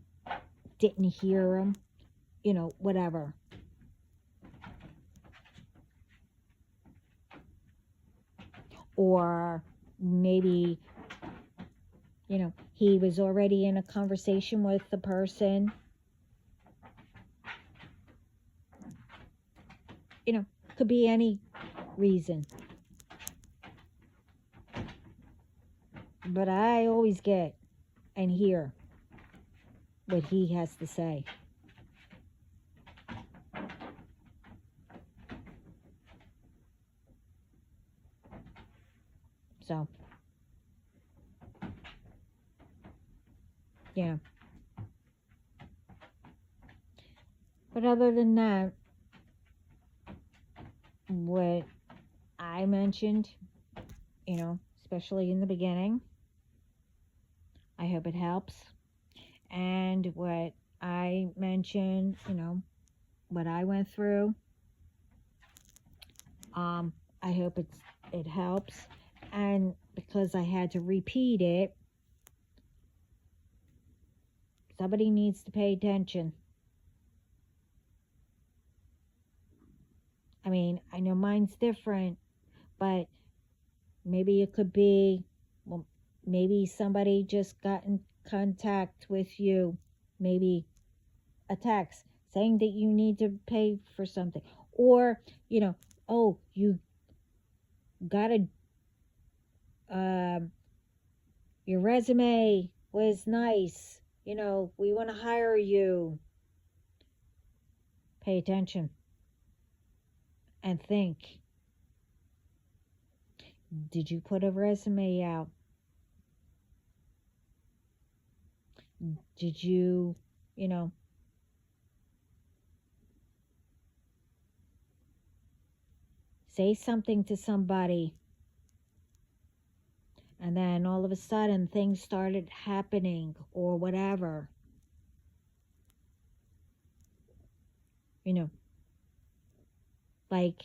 didn't hear them, whatever. Or maybe, he was already in a conversation with the person. Could be any reason. But I always get and hear what he has to say. So, yeah. But other than that, what I mentioned, especially in the beginning, I hope it helps. And what I mentioned, what I went through, I hope it helps. And because I had to repeat it, somebody needs to pay attention. I mean, I know mine's different, but maybe it could be, well, maybe somebody just got in contact with you, maybe a text saying that you need to pay for something, or oh, you got your resume was nice, we want to hire you. Pay attention and think, did you put a resume out? Did you, say something to somebody, and then all of a sudden things started happening or whatever? Like,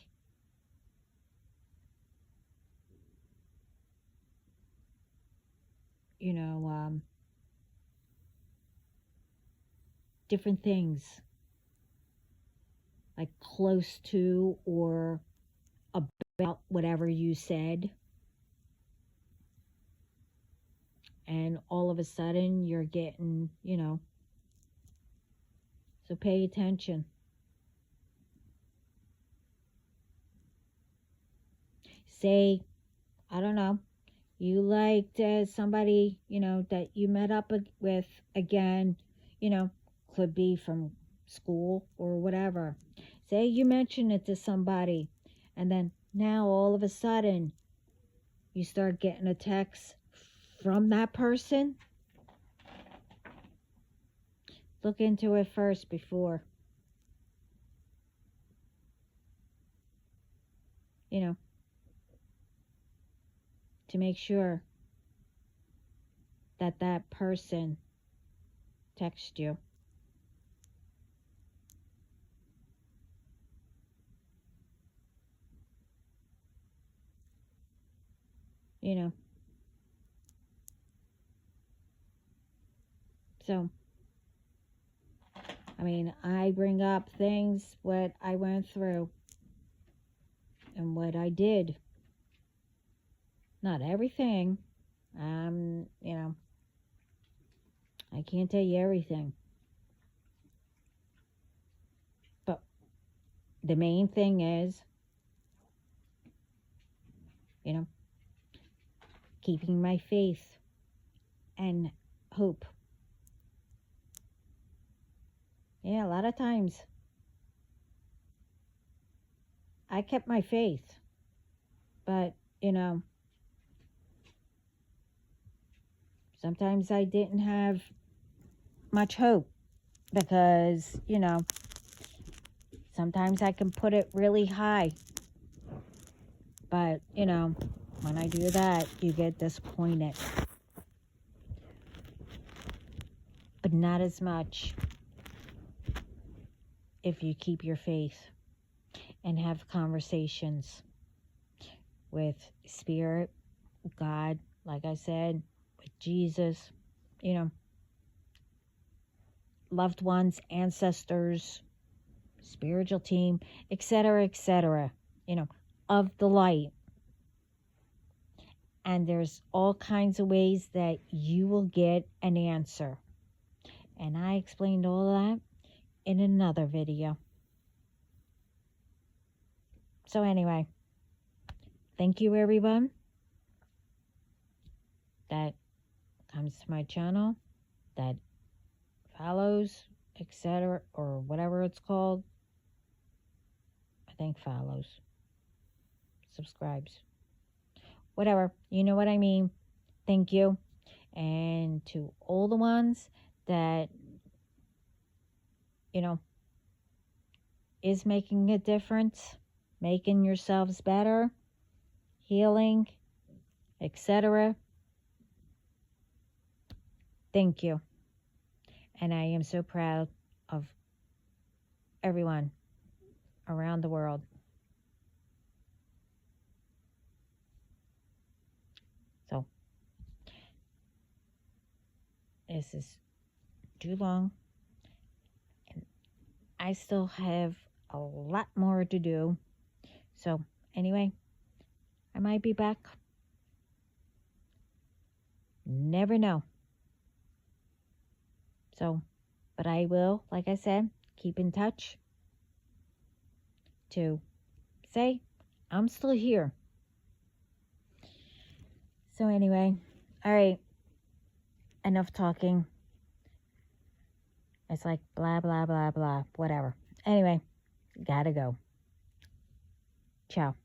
different things, like close to or about whatever you said, and all of a sudden you're getting, so pay attention. Say, I don't know, you liked somebody, that you met up with again, could be from school or whatever. Say you mention it to somebody, and then now all of a sudden you start getting a text from that person. Look into it first before, to make sure that that person texts you. So I mean, I bring up things, what I went through and what I did. Not everything. You know, I can't tell you everything. But the main thing is, you know, keeping my faith and hope. Yeah, a lot of times I kept my faith, but, you know, sometimes I didn't have much hope because, you know, sometimes I can put it really high. But, you know, when I do that, you get disappointed. But not as much if you keep your faith and have conversations with Spirit, God, like I said, with Jesus, you know, loved ones, ancestors, spiritual team, etc., you know, of the light. And there's all kinds of ways that you will get an answer. And I explained all that in another video. So anyway, thank you everyone that comes to my channel, that follows, etc., or whatever it's called. I think follows, subscribes, whatever, you know what I mean. Thank you. And to all the ones that, you know, is making a difference, making yourselves better, healing, etc., thank you. And I am so proud of everyone around the world. So, this is too long. And I still have a lot more to do. So, anyway, I might be back. Never know. So, but I will, like I said, keep in touch to say I'm still here. So anyway, all right, enough talking. It's like blah, blah, blah, blah, whatever. Anyway, gotta go. Ciao.